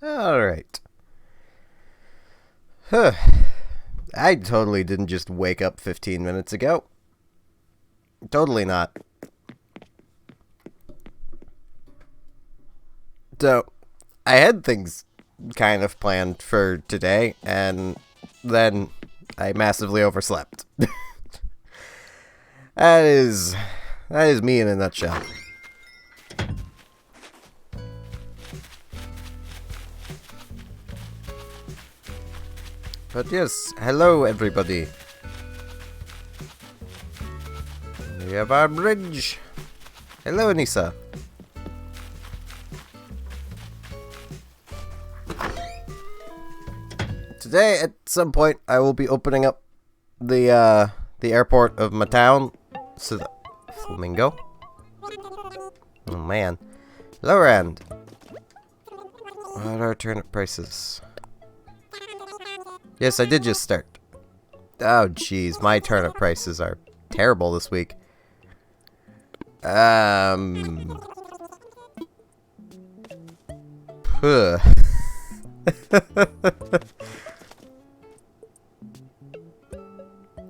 Alright. Huh. I totally didn't just wake up 15 minutes ago. Totally not. So, I had things kind of planned for today, and then I massively overslept. That is me in a nutshell. But yes, hello everybody. We have our bridge. Hello, Anissa. Today, at some point, I will be opening up the airport of my town. So the flamingo. Oh man. Lower end. What are our turnip prices? Yes, I did just start. Oh, jeez. My turnip prices are terrible this week. Huh.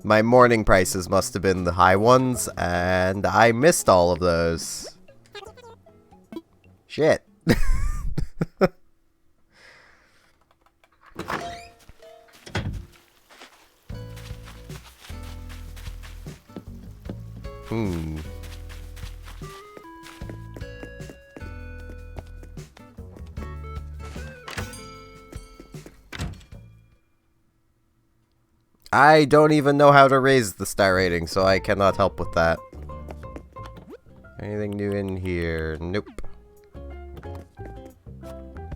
My morning prices must have been the high ones, and I missed all of those. Shit. I don't even know how to raise the star rating, so I cannot help with that. Anything new in here? Nope.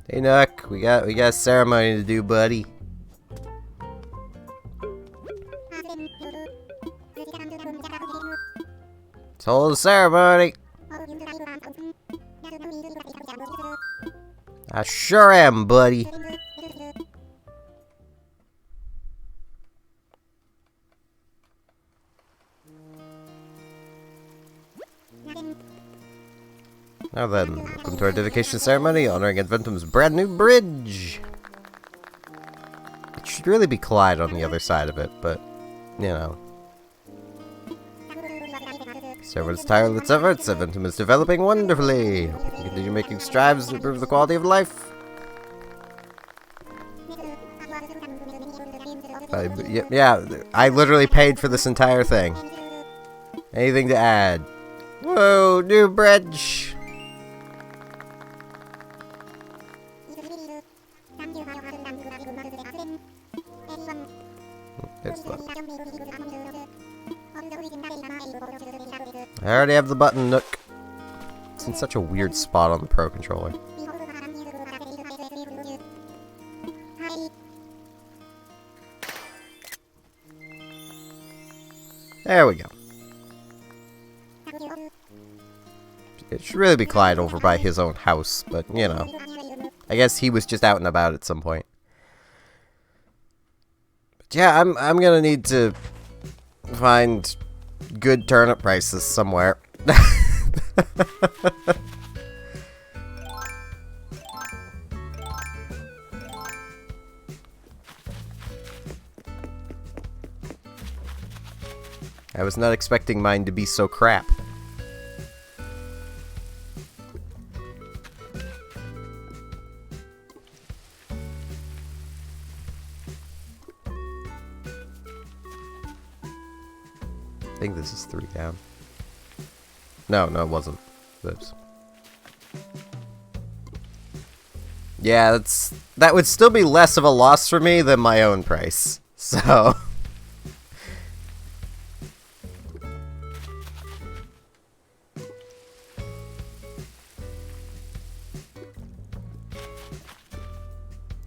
Hey Nook, we got a ceremony to do, buddy. Let's hold a ceremony. I sure am, buddy. Now then, welcome to our dedication ceremony honoring Adventum's brand new bridge. It should really be Clyde on the other side of it, but, you know. Servant's tireless efforts, Adventum is developing wonderfully. We continue making strides to improve the quality of life. Yeah, I literally paid for this entire thing. Anything to add? Whoa, new bridge! I already have the button, Nook. It's in such a weird spot on the Pro Controller. There we go. It should really be Clyde over by his own house, but, you know. I guess he was just out and about at some point. But yeah, I'm gonna need to find good turnip prices somewhere. I was not expecting mine to be so crap. I think this is 3 down. No, it wasn't. Oops. Yeah, that would still be less of a loss for me than my own price. So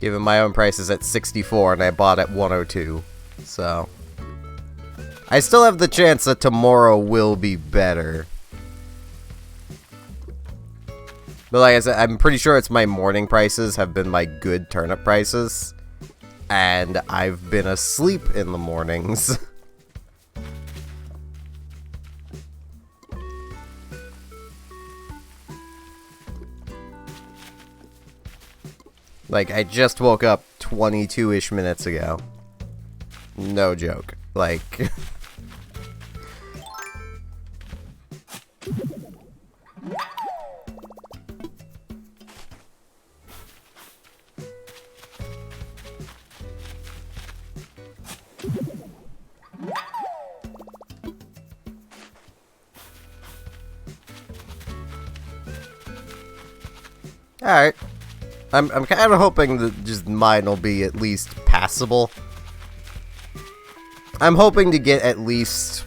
Given my own price is at 64 and I bought at 102. So I still have the chance that tomorrow will be better. But like I said, I'm pretty sure it's my morning prices have been my good turnip prices. And I've been asleep in the mornings. Like, I just woke up 22-ish minutes ago. No joke. Like... Alright. I'm kind of hoping that just mine will be at least passable. I'm hoping to get at least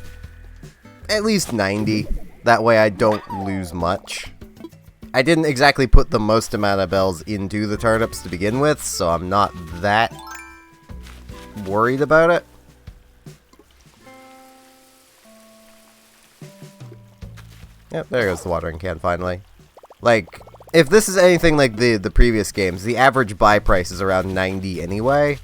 90. That way I don't lose much. I didn't exactly put the most amount of bells into the turnips to begin with, so I'm not that worried about it. Yep, there goes the watering can finally. Like, if this is anything like the previous games, the average buy price is around 90 anyway.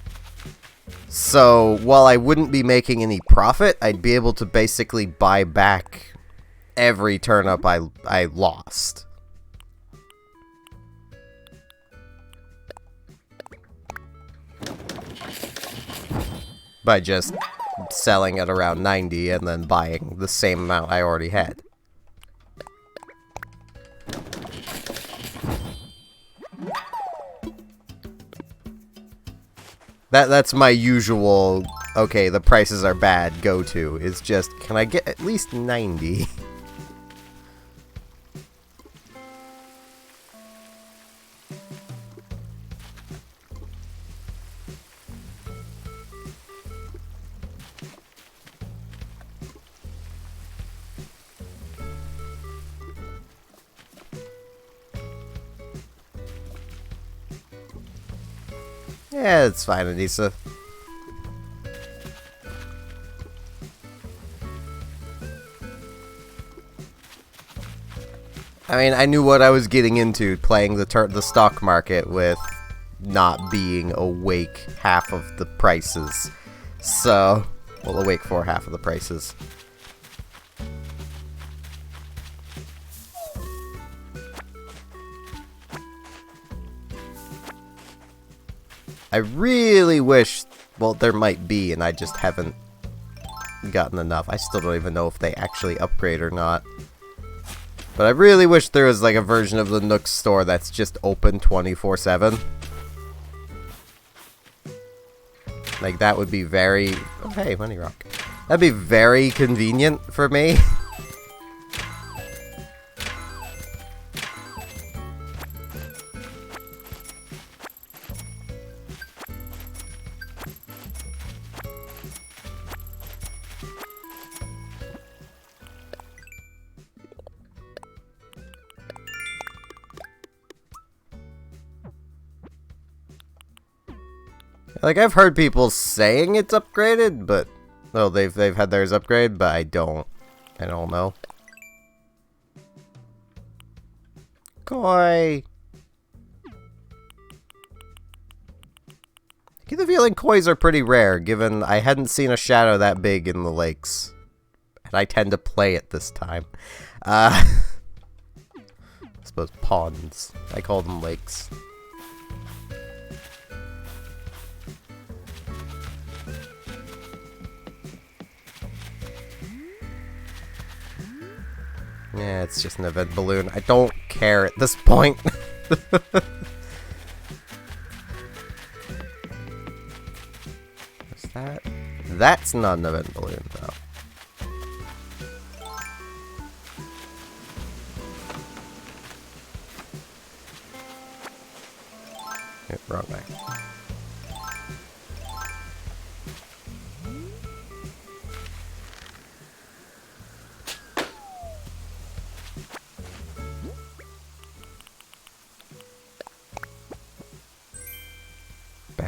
So, while I wouldn't be making any profit, I'd be able to basically buy back every turnip I lost. By just selling at around 90 and then buying the same amount I already had. That's my usual, okay, the prices are bad, go-to. Is just, can I get at least 90? Yeah, it's fine, Anissa. I mean, I knew what I was getting into playing the stock market with not being awake half of the prices. So, well, awake for half of the prices. I really wish, well, there might be, and I just haven't gotten enough. I still don't even know if they actually upgrade or not. But I really wish there was, like, a version of the Nook store that's just open 24/7. Like, that would be very... Oh, hey, Money Rock. That'd be very convenient for me. Like, I've heard people saying it's upgraded, but... Oh, they've had theirs upgrade, but I don't know. Koi! I get the feeling kois are pretty rare, given I hadn't seen a shadow that big in the lakes. And I tend to play it this time. I suppose ponds. I call them lakes. Yeah, it's just an event balloon. I don't care at this point. What's that? That's not an event balloon, though. Yep, wrong way.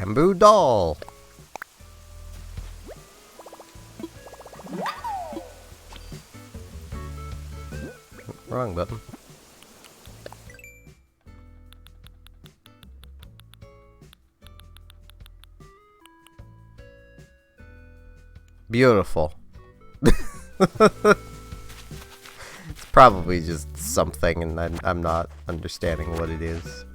Bamboo doll. Wrong button. Beautiful. It's probably just something and I'm not understanding what it is.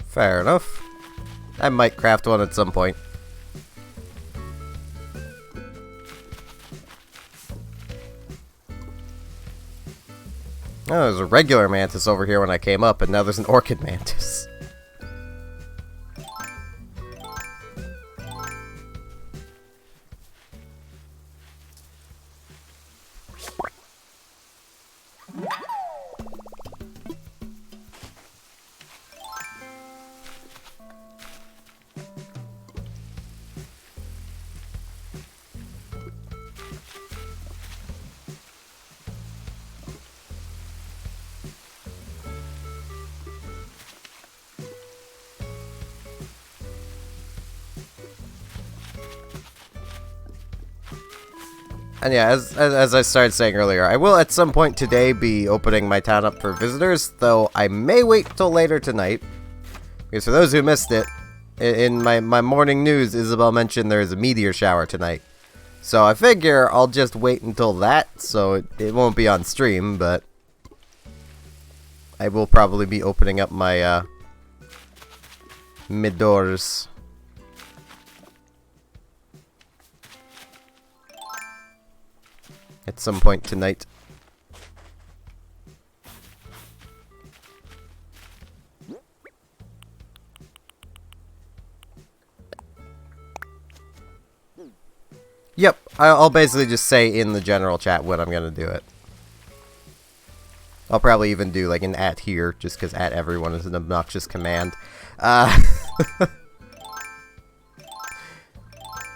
Fair enough. I might craft one at some point. Oh, there's a regular mantis over here when I came up, and now there's an orchid mantis. And yeah, as I started saying earlier, I will at some point today be opening my town up for visitors, though I may wait till later tonight. Because for those who missed it, in my morning news, Isabel mentioned there is a meteor shower tonight. So I figure I'll just wait until that, so it won't be on stream, but I will probably be opening up my mid-doors. At some point tonight. Yep, I'll basically just say in the general chat when I'm gonna do it. I'll probably even do like an @ here, just because @ everyone is an obnoxious command.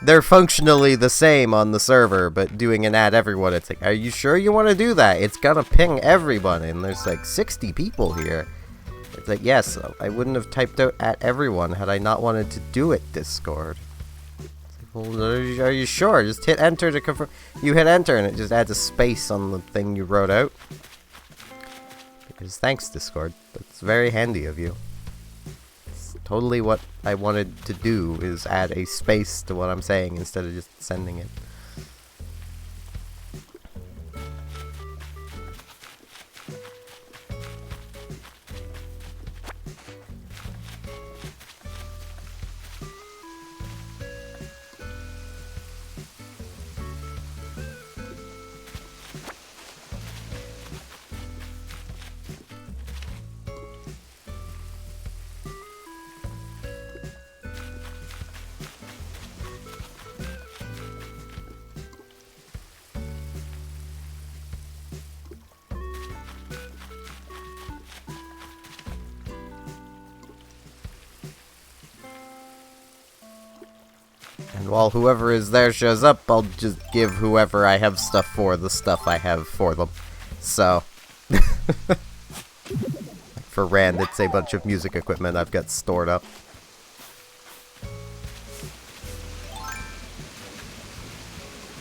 They're functionally the same on the server, but doing an @ everyone, it's like, are you sure you want to do that? It's gonna ping everyone, and there's like 60 people here. It's like, yes, I wouldn't have typed out @ everyone had I not wanted to do it, Discord. It's like, well, are you sure? Just hit enter to confirm. You hit enter, and it just adds a space on the thing you wrote out. Because thanks, Discord. That's very handy of you. Totally what I wanted to do, is add a space to what I'm saying instead of just sending it. And while whoever is there shows up, I'll just give whoever I have stuff for the stuff I have for them. So, for Rand, it's a bunch of music equipment I've got stored up.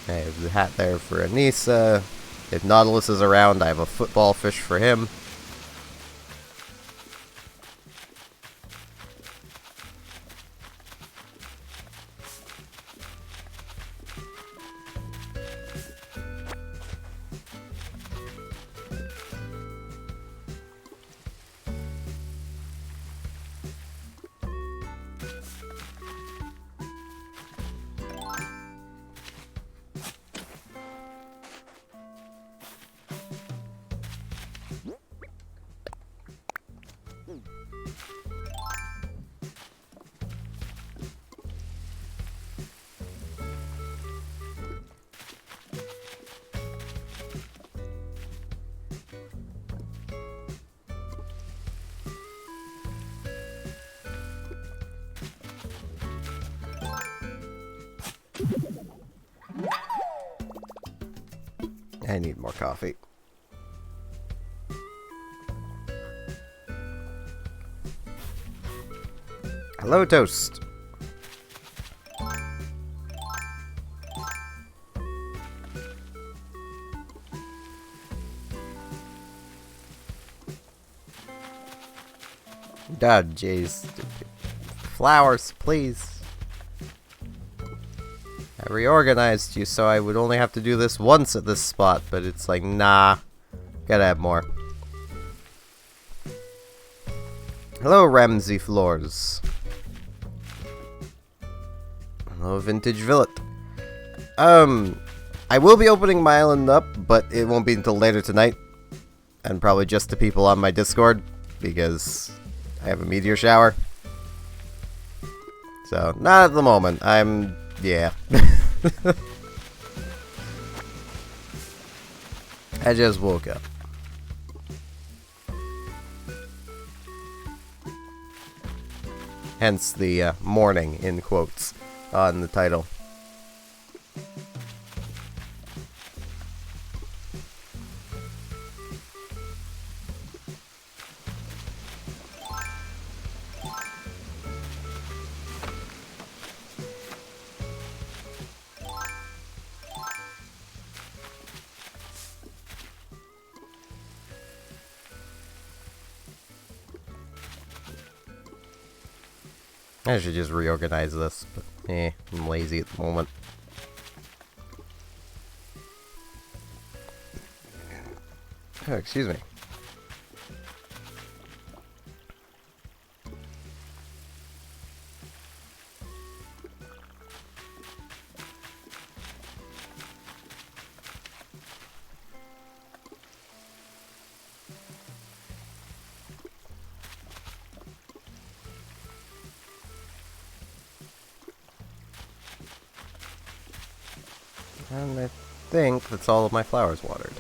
I have the hat there for Anissa. If Nautilus is around, I have a football fish for him. I need more coffee. Hello, Toast. God, jeez. Flowers, please. I reorganized you so I would only have to do this once at this spot, but it's like, nah. Gotta have more. Hello, Ramsey Floors. Hello, Vintage Villet. I will be opening my island up, but it won't be until later tonight. And probably just to people on my Discord, because I have a meteor shower. So, not at the moment. Yeah. I just woke up. Hence the morning in quotes on the title. I should just reorganize this, but I'm lazy at the moment. Oh, excuse me. And I think that's all of my flowers watered.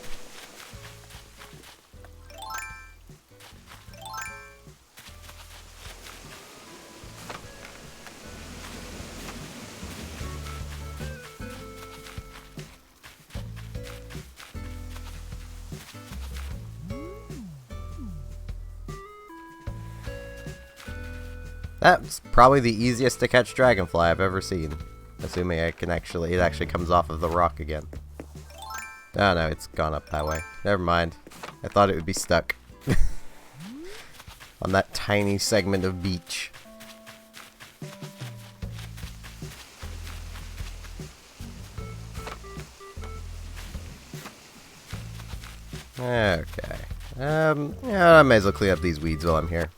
That's probably the easiest to catch dragonfly I've ever seen. Assuming it actually comes off of the rock again. Oh no, it's gone up that way. Never mind. I thought it would be stuck. On that tiny segment of beach. Okay. Yeah, I may as well clean up these weeds while I'm here.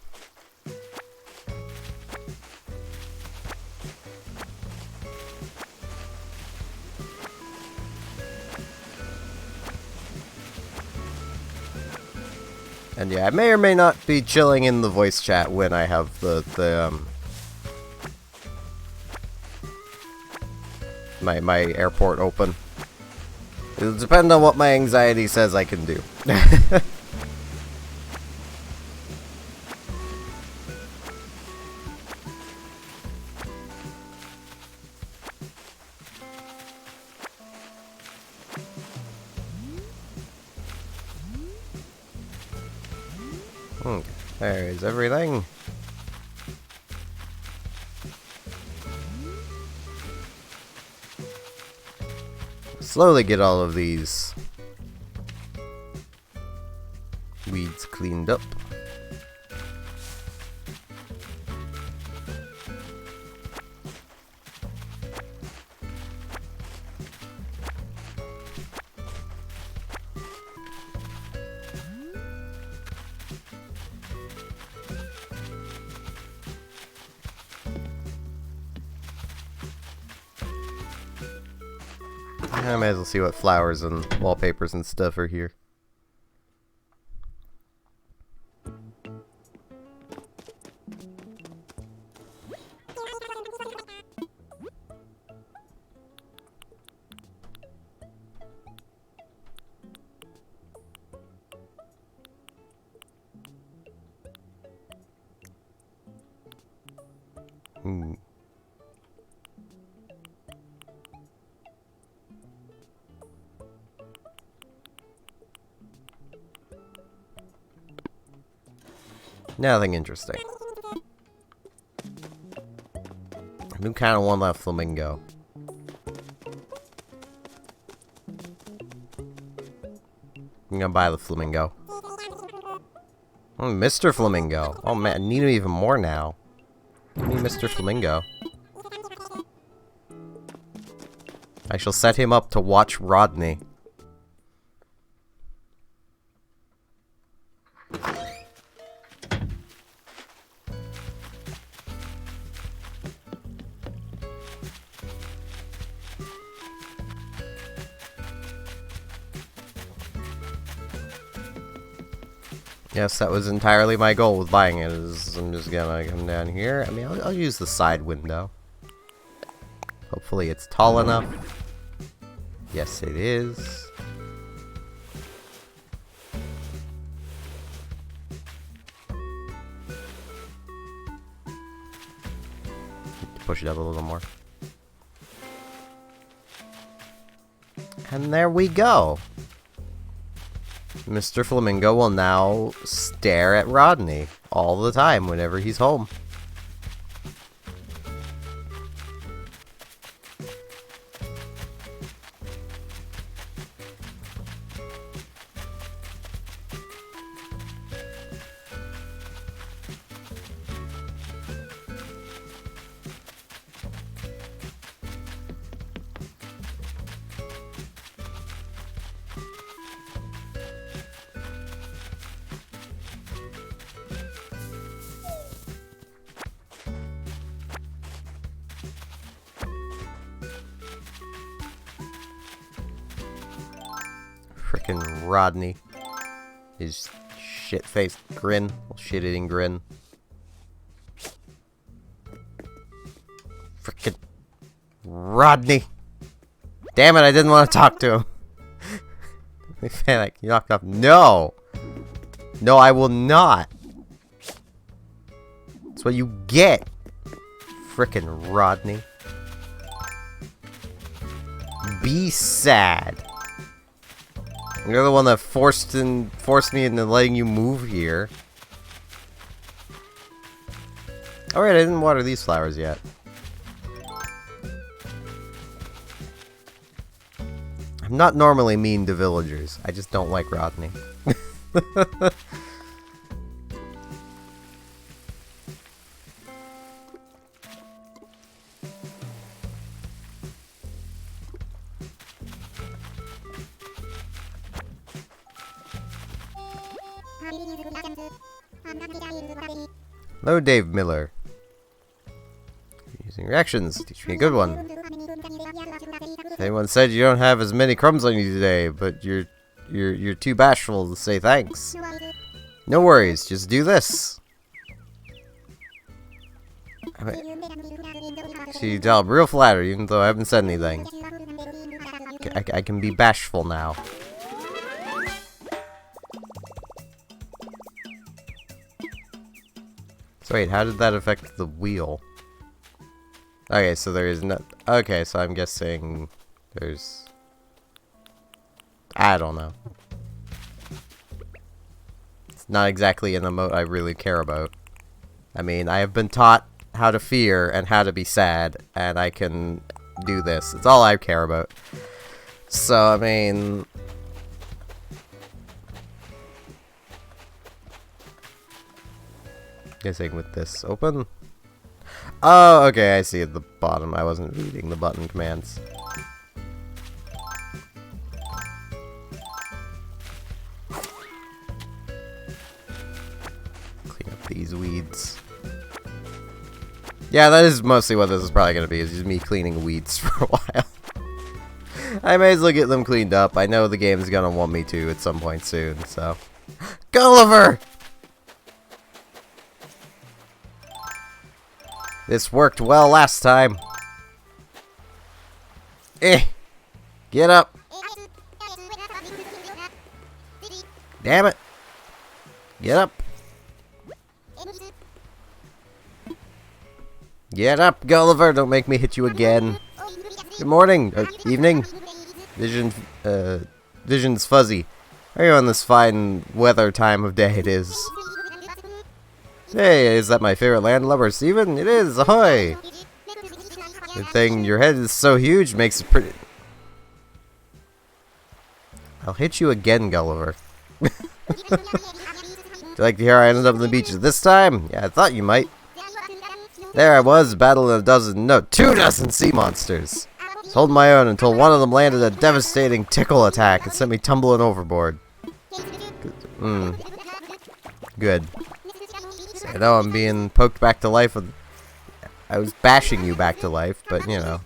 And yeah, I may or may not be chilling in the voice chat when I have my airport open. It'll depend on what my anxiety says I can do. There is everything. Slowly get all of these weeds cleaned up. I might as well see what flowers and wallpapers and stuff are here. Nothing interesting. I do kind of want that flamingo. I'm gonna buy the flamingo. Oh, Mr. Flamingo. Oh man, I need him even more now. Give me Mr. Flamingo. I shall set him up to watch Rodney. Yes, that was entirely my goal with buying it. Is I'm just gonna come down here. I mean, I'll use the side window. Hopefully it's tall enough. Yes, it is. Push it up a little more. And there we go. Mr. Flamingo will now stare at Rodney all the time whenever he's home. Frickin' Rodney. His shit-faced grin. Shit-eating grin. Frickin' Rodney. Damn it, I didn't want to talk to him. Like, you knocked off. No! No, I will not. That's what you get. Frickin' Rodney. Be sad. You're the one that forced me into letting you move here. Alright, I didn't water these flowers yet. I'm not normally mean to villagers. I just don't like Rodney. Hello, Dave Miller. Using reactions. Teach me a good one. Anyone said you don't have as many crumbs on you today, but you're too bashful to say thanks. No worries, just do this. See, I'm real flattered, even though I haven't said anything. I can be bashful now. So wait, how did that affect the wheel? Okay, so there is no... Okay, so I'm guessing there's... I don't know. It's not exactly an emote I really care about. I mean, I have been taught how to fear and how to be sad, and I can do this. It's all I care about. So, I mean... Guessing with this open. Oh, okay, I see at the bottom. I wasn't reading the button commands. Clean up these weeds. Yeah, that is mostly what this is probably going to be, is just me cleaning weeds for a while. I may as well get them cleaned up. I know the game is going to want me to at some point soon, so... Gulliver! This worked well last time. Get up. Damn it. Get up. Get up, Gulliver. Don't make me hit you again. Good morning. Evening. Vision's fuzzy. Are you on this fine weather time of day it is? Hey, is that my favorite landlubber, Steven? It is, ahoy! Good thing your head is so huge, makes it pretty... I'll hit you again, Gulliver. Do you like to hear I ended up on the beaches this time? Yeah, I thought you might. There I was, battling 2 dozen sea monsters. I was holding my own until one of them landed a devastating tickle attack and sent me tumbling overboard. Good. So I know I'm being poked back to life with... I was bashing you back to life, but you know.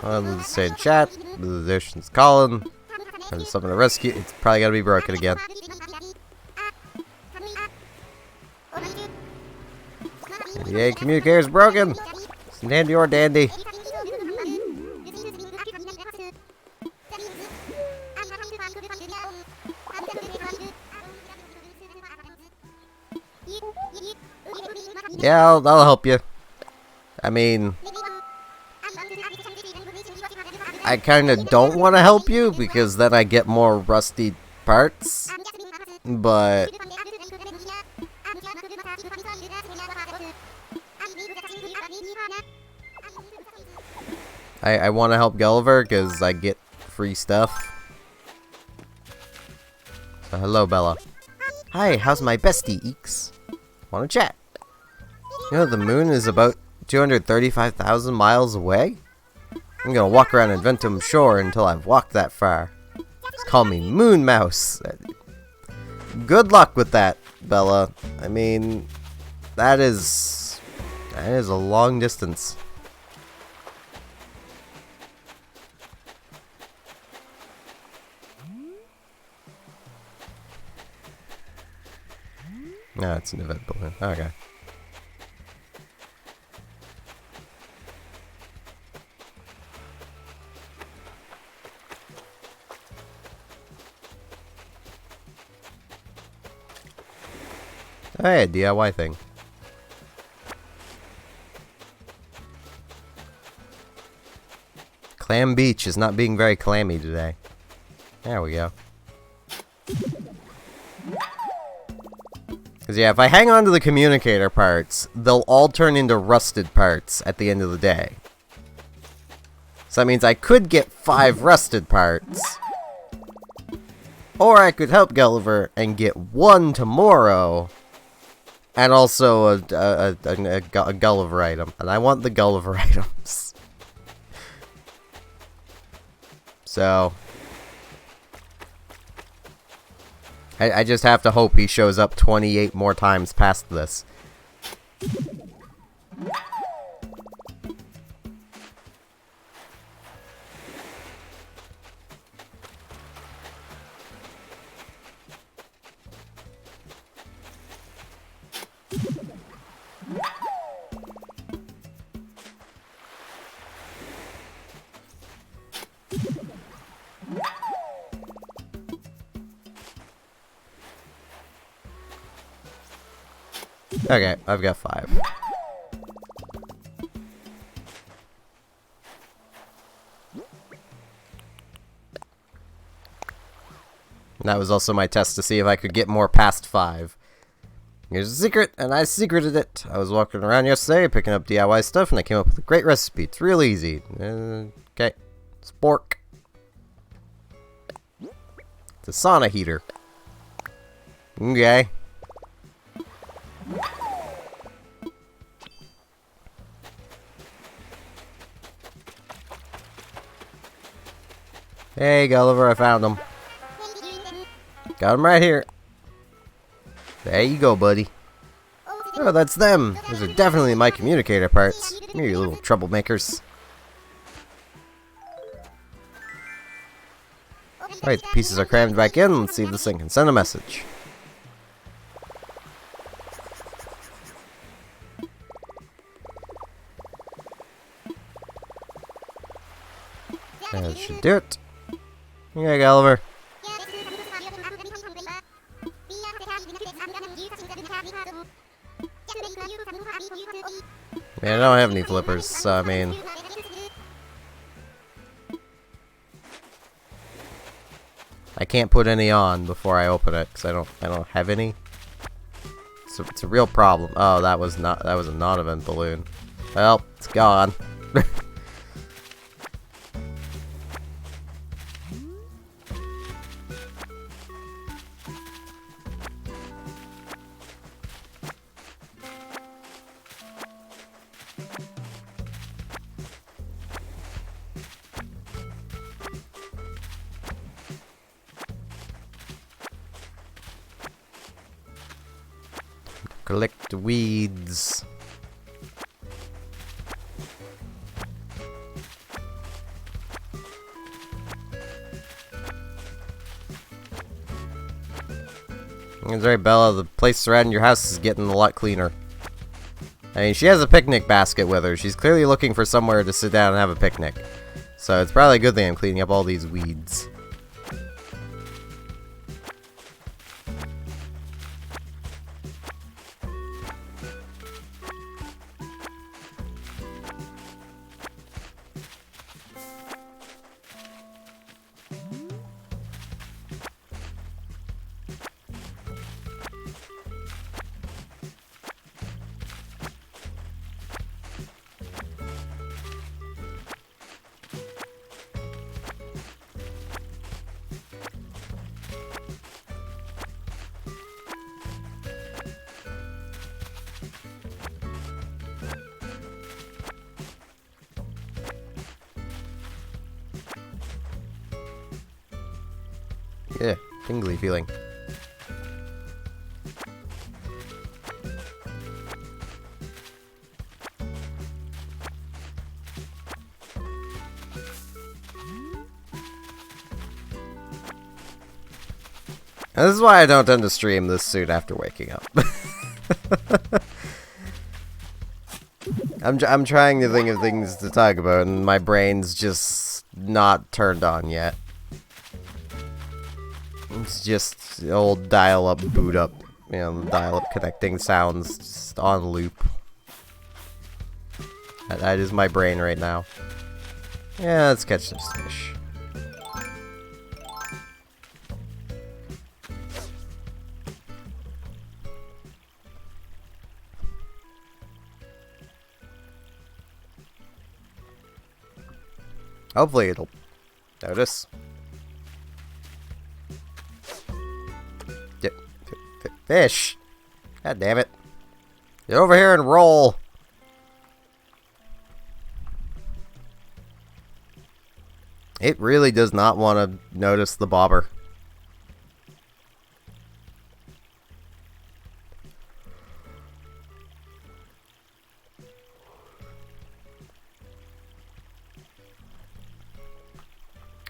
Let's say in chat, the ocean's calling. There's something to rescue. It's probably gotta be broken again. Yay, communicator's broken! Dandy or dandy. Yeah, I'll help you. I mean... I kinda don't want to help you, because then I get more rusty parts. But... I want to help Gulliver, because I get free stuff. So, hello, Bella. Hi, how's my bestie, Eeks? Wanna chat? You know, the moon is about 235,000 miles away? I'm gonna walk around Inventum Shore until I've walked that far. Just call me Moon Mouse. Good luck with that, Bella. I mean, that is a long distance. No, it's an event balloon. Okay. Hey, a DIY thing. Clam Beach is not being very clammy today. There we go. Because, yeah, if I hang on to the communicator parts, they'll all turn into rusted parts at the end of the day. So that means I could get 5 rusted parts. Or I could help Gulliver and get 1 tomorrow. And also a Gulliver item. And I want the Gulliver items. So... I just have to hope he shows up 28 more times past this. Okay, I've got 5. And that was also my test to see if I could get more past 5. Here's a secret, and I secreted it. I was walking around yesterday, picking up DIY stuff, and I came up with a great recipe. It's real easy. Okay, spork. It's a sauna heater. Okay. Hey, Gulliver, I found him. Got him right here. There you go, buddy. Oh, that's them. Those are definitely my communicator parts. Here, you little troublemakers. Alright, the pieces are crammed back in. Let's see if this thing can send a message. That should do it. Yeah, Gulliver. Man, I don't have any flippers, so I mean... can't put any on before I open it because I don't have any. So it's a real problem. Oh, that was a non-event balloon. Well, it's gone. Collect weeds. That's right, Bella. The place surrounding your house is getting a lot cleaner. I mean, she has a picnic basket with her. She's clearly looking for somewhere to sit down and have a picnic. So it's probably a good thing I'm cleaning up all these weeds. Yeah, tingly feeling. And this is why I don't tend to stream this soon after waking up. I'm trying to think of things to talk about, and my brain's just not turned on yet. It's just old dial-up boot up, you know, the dial-up connecting sounds just on loop. That is my brain right now. Yeah, let's catch this fish. Hopefully it'll notice. Fish! God damn it. Get over here and roll! It really does not want to notice the bobber.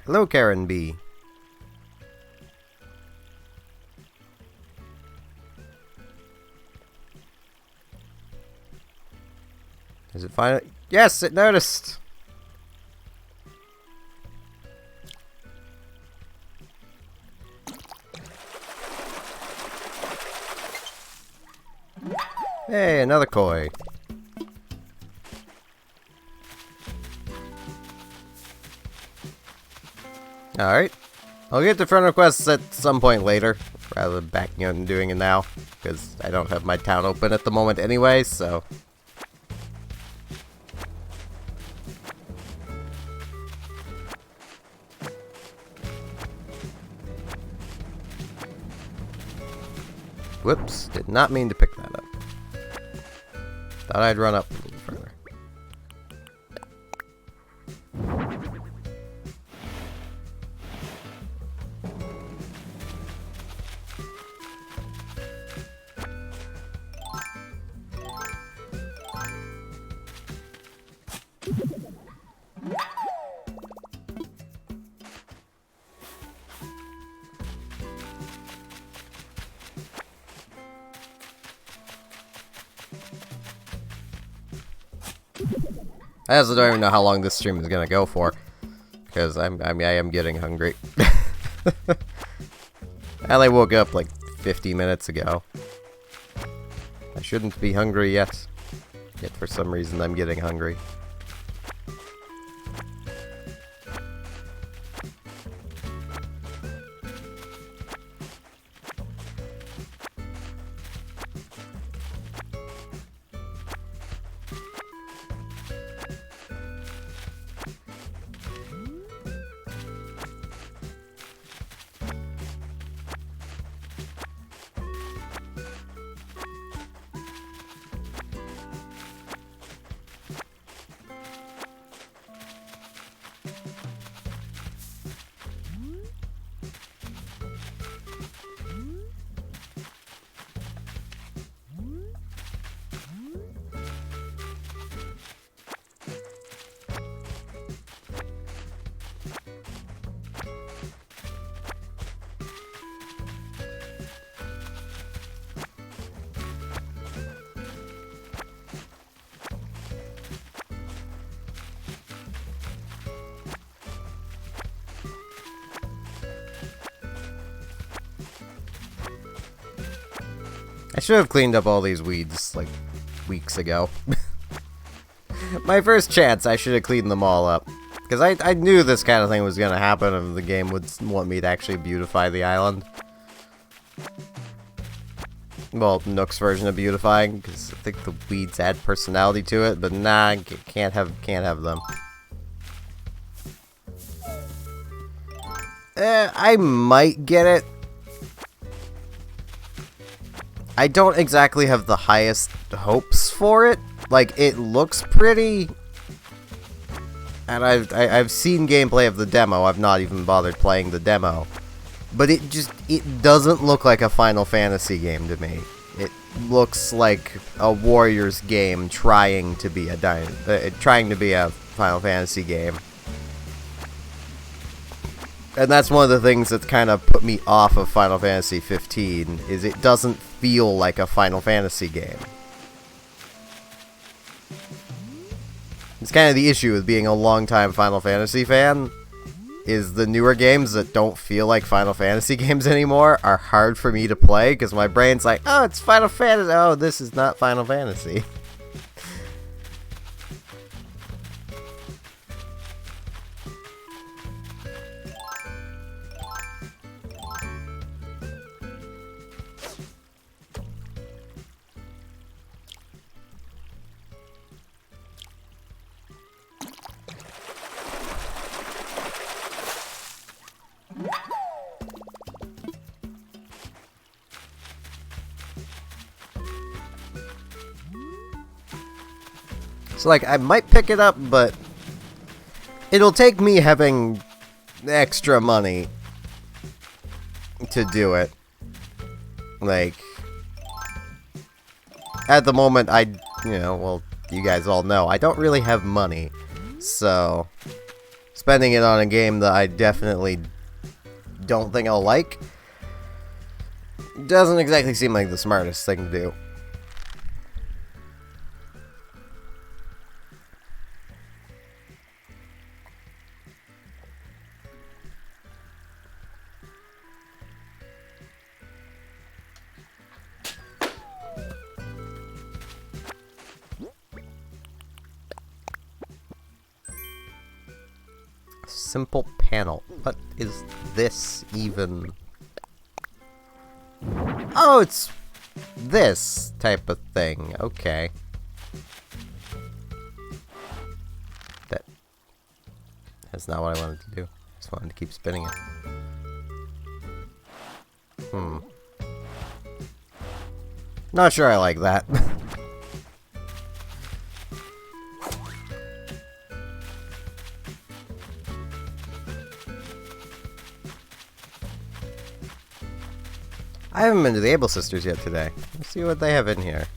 Hello, Karen B. Is it finally? Yes, it noticed! Hey, another koi. Alright. I'll get to friend requests at some point later, rather than backing out and doing it now, because I don't have my town open at the moment anyway, so... Whoops, did not mean to pick that up. Thought I'd run up a little further. I also don't even know how long this stream is gonna go for, because I am getting hungry. And I woke up like 50 minutes ago. I shouldn't be hungry yet. Yet for some reason I'm getting hungry. I should have cleaned up all these weeds, like, weeks ago. My first chance, I should have cleaned them all up. Because I knew this kind of thing was going to happen and the game would want me to actually beautify the island. Well, Nook's version of beautifying, because I think the weeds add personality to it, but nah, can't have them. I might get it. I don't exactly have the highest hopes for it. Like, it looks pretty, and I've seen gameplay of the demo. I've not even bothered playing the demo, but it doesn't look like a Final Fantasy game to me. It looks like a Warriors game trying to be a Final Fantasy game. And that's one of the things that's kind of put me off of Final Fantasy 15, is it doesn't feel like a Final Fantasy game. It's kind of the issue with being a longtime Final Fantasy fan, is the newer games that don't feel like Final Fantasy games anymore are hard for me to play, because my brain's like, oh, it's Final Fantasy, oh, this is not Final Fantasy. So, like, I might pick it up, but it'll take me having extra money to do it. Like, at the moment, well, you guys all know, I don't really have money. So, spending it on a game that I definitely don't think I'll like doesn't exactly seem like the smartest thing to do. Simple panel. What is this even? Oh, it's this type of thing. Okay. That's not what I wanted to do. Just wanted to keep spinning it. Not sure I like that. I haven't been to the Able Sisters yet today. Let's see what they have in here.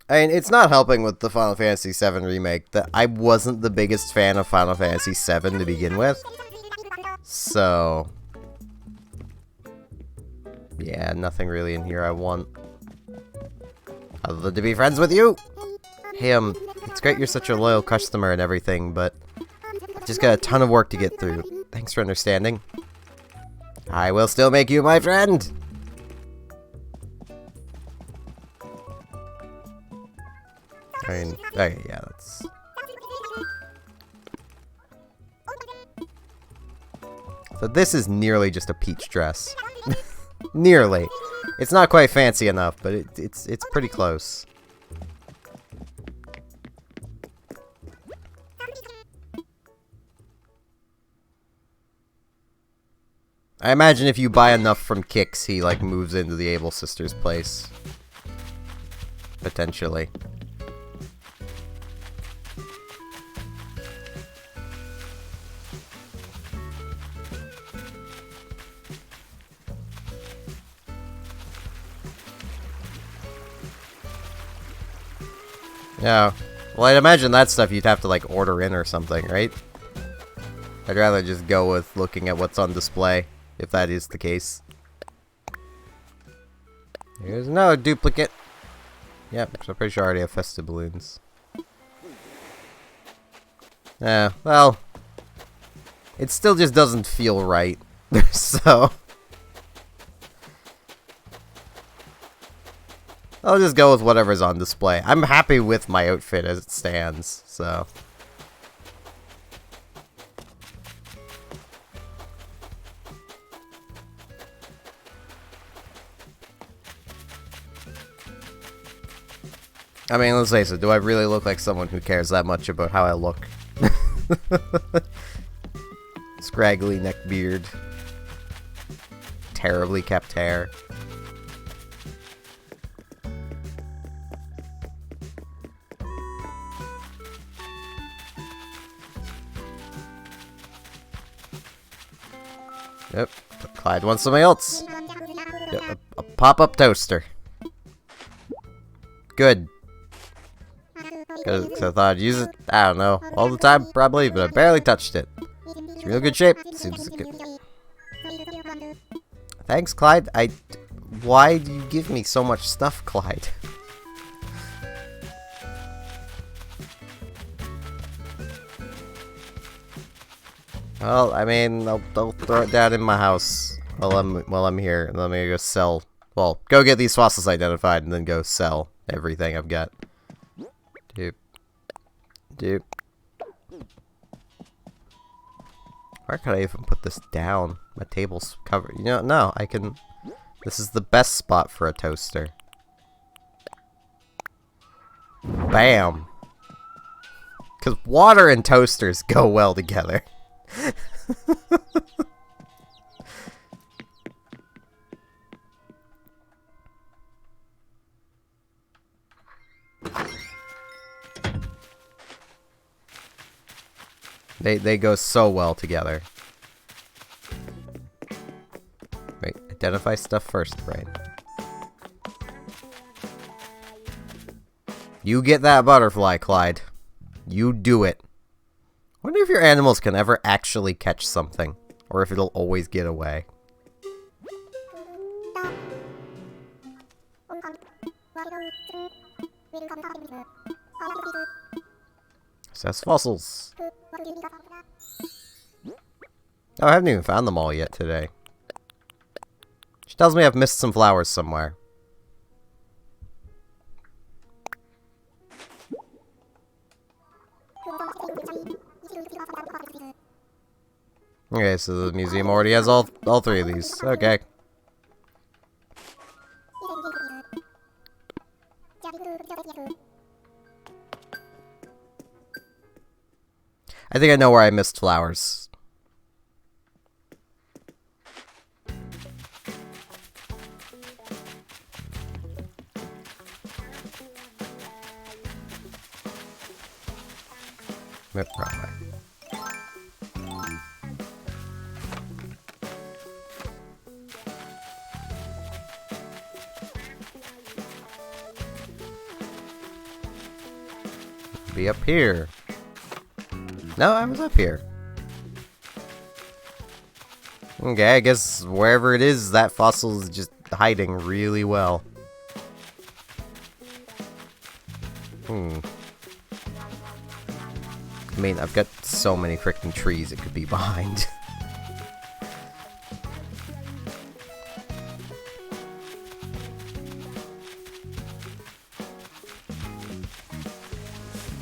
I mean, it's not helping with the Final Fantasy VII Remake that I wasn't the biggest fan of Final Fantasy VII to begin with. So, yeah, nothing really in here I want. Other than to be friends with you! Hey, it's great you're such a loyal customer and everything, but I've just got a ton of work to get through. Thanks for understanding. I will still make you my friend! I mean, okay, yeah, that's... So this is nearly just a peach dress. Nearly. It's not quite fancy enough, but it's pretty close. I imagine if you buy enough from Kix, he, like, moves into the Able Sisters' place. Potentially. Yeah. Well, I'd imagine that stuff you'd have to, like, order in or something, right? I'd rather just go with looking at what's on display, if that is the case. Here's another duplicate. Yep, so I'm pretty sure I already have festive balloons. Yeah, well, It still just doesn't feel right. So I'll just go with whatever's on display. I'm happy with my outfit as it stands, so. I mean, let's face it, do I really look like someone who cares that much about how I look? Scraggly neck beard. Terribly kept hair. Yep, Clyde wants something else. Yep, a pop-up toaster. Good. Because I thought I'd use it, I don't know, all the time, probably, but I barely touched it. It's in real good shape. Seems good. Thanks, Clyde. Why do you give me so much stuff, Clyde? Well, I mean, I'll throw it down in my house while I'm here, and let me go sell. Well, go get these fossils identified, and then go sell everything I've got. Doop. Doop. Where could I even put this down? My table's covered. You know, no, I can. This is the best spot for a toaster. Bam. Because water and toasters go well together. They go so well together. Wait, identify stuff first, right? You get that butterfly, Clyde. You do it. Wonder if your animals can ever actually catch something, or if it'll always get away. Assess fossils. Oh, I haven't even found them all yet today. She tells me I've missed some flowers somewhere. Okay, so the museum already has all three of these. Okay. I think I know where I missed flowers. Went wrong way. Be up here. No, I was up here. Okay, I guess wherever it is, that fossil is just hiding really well. I mean, I've got so many freaking trees it could be behind.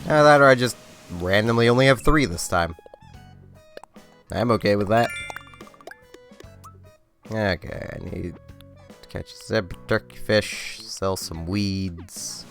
Either that, or I just randomly only have 3 this time. I'm okay with that. Okay, I need to catch a zebra turkey fish, sell some weeds.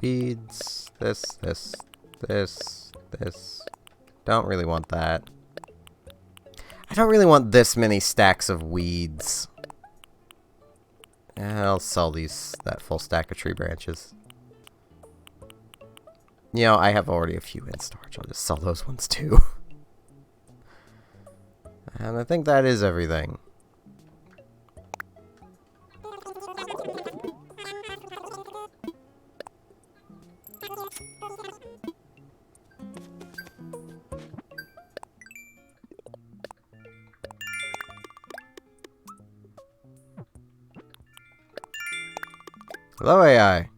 Weeds, this. Don't really want that. I don't really want this many stacks of weeds. I'll sell that full stack of tree branches. You know, I have already a few in storage. I'll just sell those ones too. And I think that is everything. Hello, AI.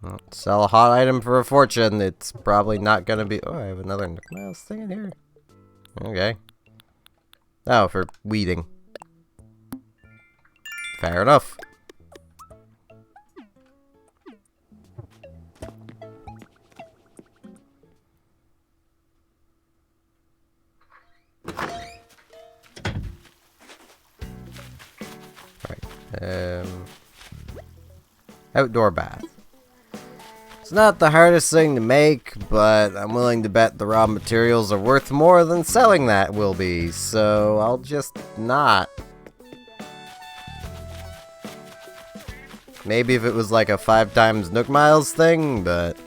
Well, sell a hot item for a fortune. It's probably not gonna be. Oh, I have another Nook Miles thing in here. Okay. Oh, for weeding. Fair enough. Right. Outdoor bath. It's not the hardest thing to make, but I'm willing to bet the raw materials are worth more than selling that will be, so I'll just not. Maybe if it was like a 5 times Nook Miles thing, but...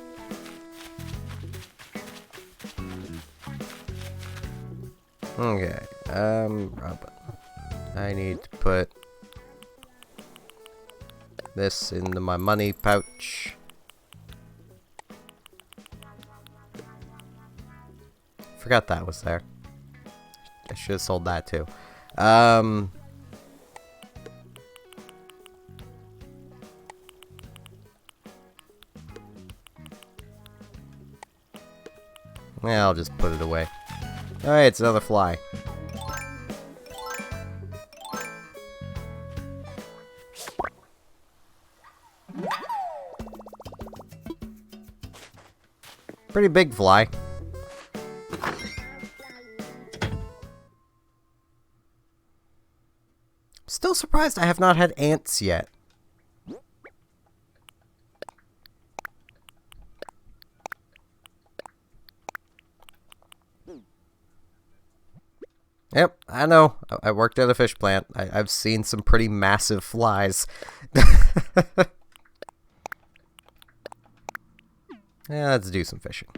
Okay, I need to put this into my money pouch. Forgot that was there. I should have sold that too. Yeah, I'll just put it away. Alright, it's another fly. Pretty big fly. Still surprised I have not had ants yet. Yep, I know. I worked at a fish plant. I've seen some pretty massive flies. Yeah, let's do some fishing.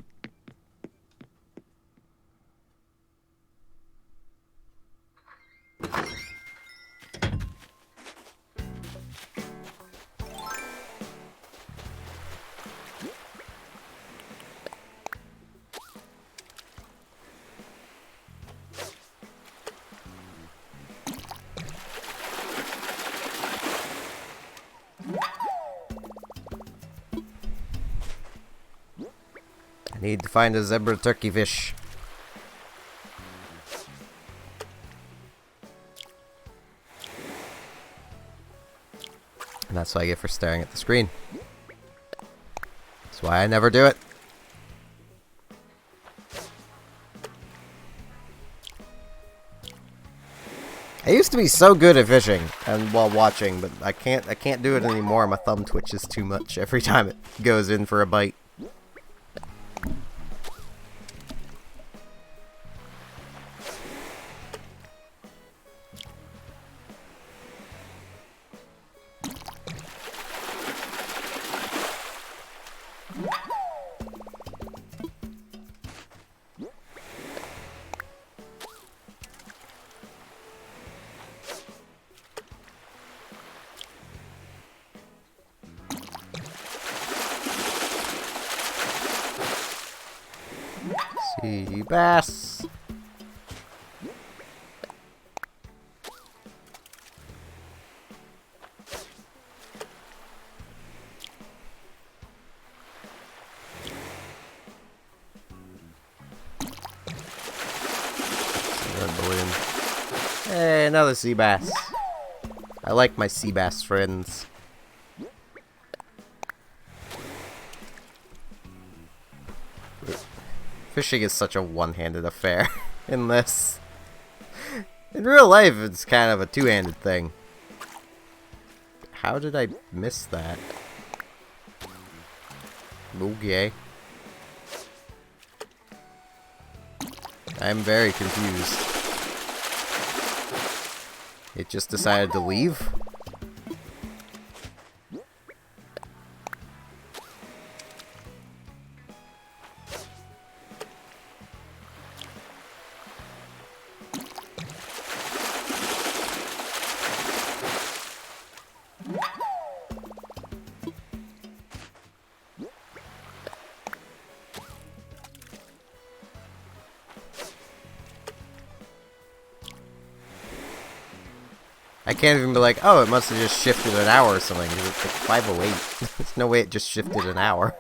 I need to find a zebra turkey fish. And that's what I get for staring at the screen. That's why I never do it. I used to be so good at fishing and while watching, but I can't do it anymore. My thumb twitches too much every time it goes in for a bite. Sea bass. Hey, another sea bass. I like my sea bass friends. Fishing is such a one-handed affair in this. In real life, it's kind of a two-handed thing. How did I miss that? Okay. I'm very confused. It just decided to leave? I can't even be like, oh, it must have just shifted an hour or something. It's like 5:08. There's no way it just shifted an hour.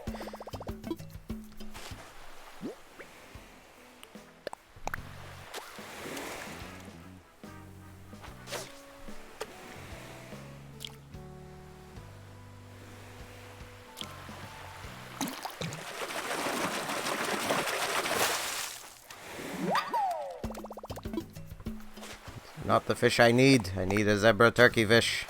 Not the fish I need. I need a zebra turkey fish.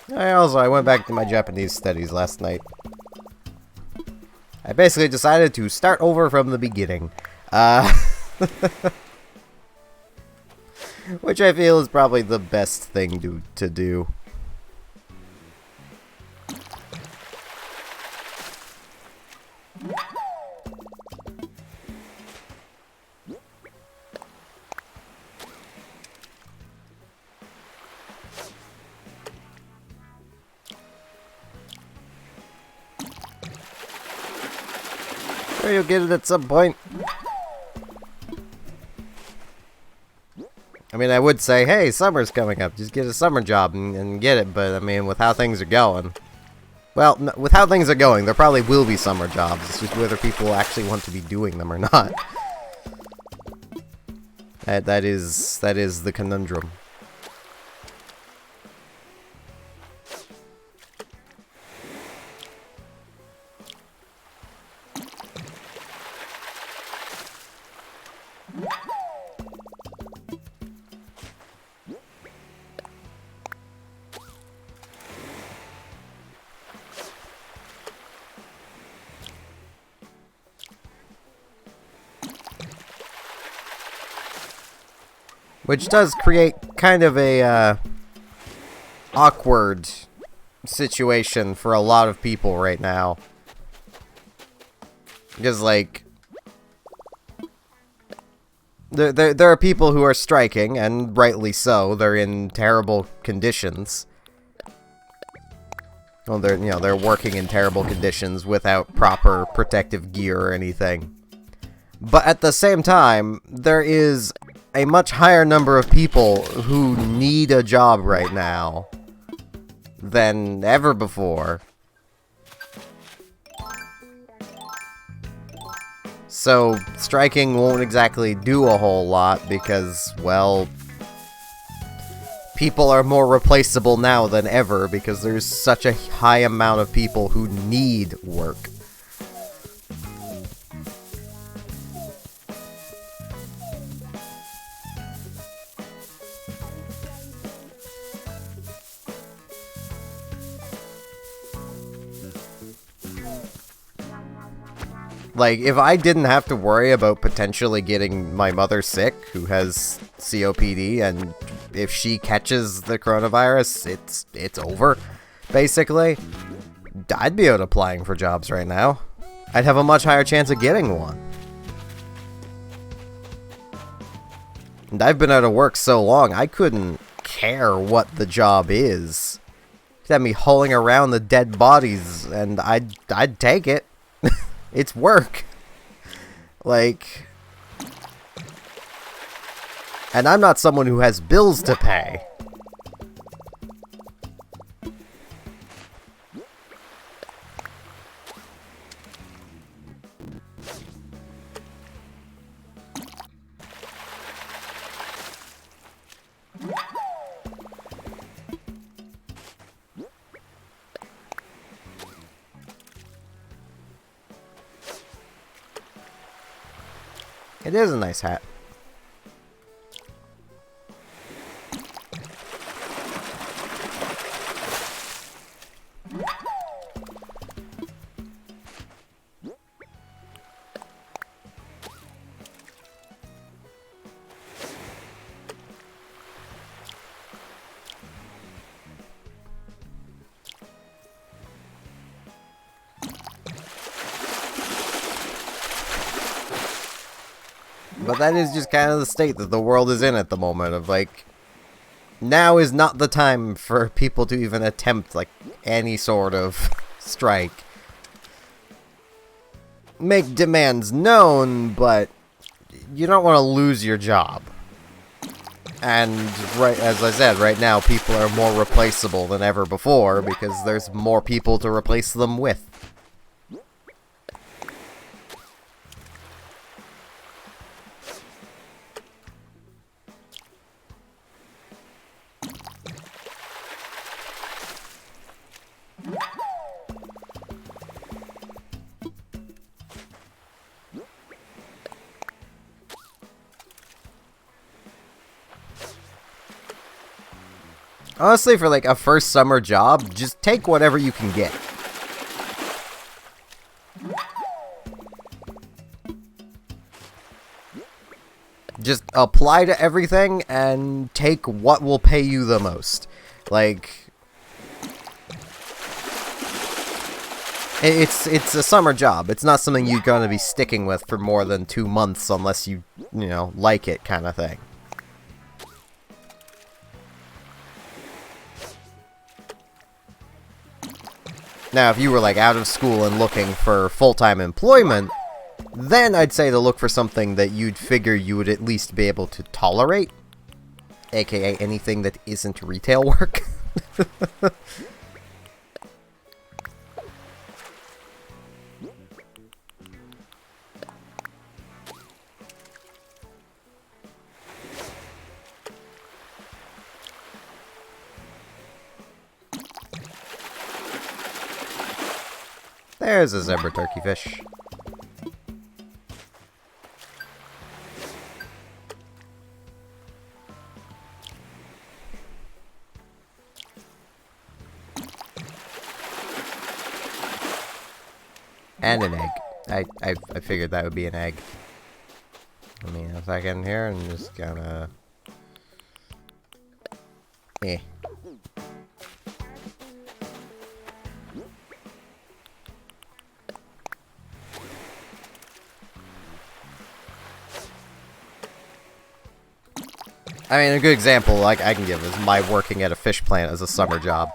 I went back to my Japanese studies last night. I basically decided to start over from the beginning. Which I feel is probably the best thing to do. Sure, you'll get it at some point. I mean, I would say, hey, summer's coming up. Just get a summer job and get it. But, I mean, with how things are going... Well, no, with how things are going, there probably will be summer jobs. It's just whether people actually want to be doing them or not. That is the conundrum. Which does create kind of a awkward situation for a lot of people right now. Because, like, there are people who are striking, and rightly so. They're in terrible conditions. Well, they're working in terrible conditions without proper protective gear or anything. But at the same time, there is a much higher number of people who need a job right now than ever before. So, striking won't exactly do a whole lot because, well, people are more replaceable now than ever because there's such a high amount of people who need work. Like, if I didn't have to worry about potentially getting my mother sick, who has COPD, and if she catches the coronavirus, it's over, basically, I'd be out applying for jobs right now. I'd have a much higher chance of getting one. And I've been out of work so long, I couldn't care what the job is. You'd have me hauling around the dead bodies, and I'd take it. It's work. Like... And I'm not someone who has bills to pay. It is a nice hat. But that is just kind of the state that the world is in at the moment, of like, now is not the time for people to even attempt, like, any sort of strike. Make demands known, but you don't want to lose your job. And right, as I said, right now people are more replaceable than ever before because there's more people to replace them with. Honestly, for like a first summer job, just take whatever you can get. Just apply to everything and take what will pay you the most. Like, it's a summer job. It's not something you're gonna be sticking with for more than 2 months unless you know, like it kind of thing. Now, if you were, like, out of school and looking for full-time employment, then I'd say to look for something that you'd figure you would at least be able to tolerate. AKA anything that isn't retail work. There's a zebra turkey fish. And an egg. I figured that would be an egg. Let me a second here and just gonna... Eh. I mean, a good example like I can give is my working at a fish plant as a summer job.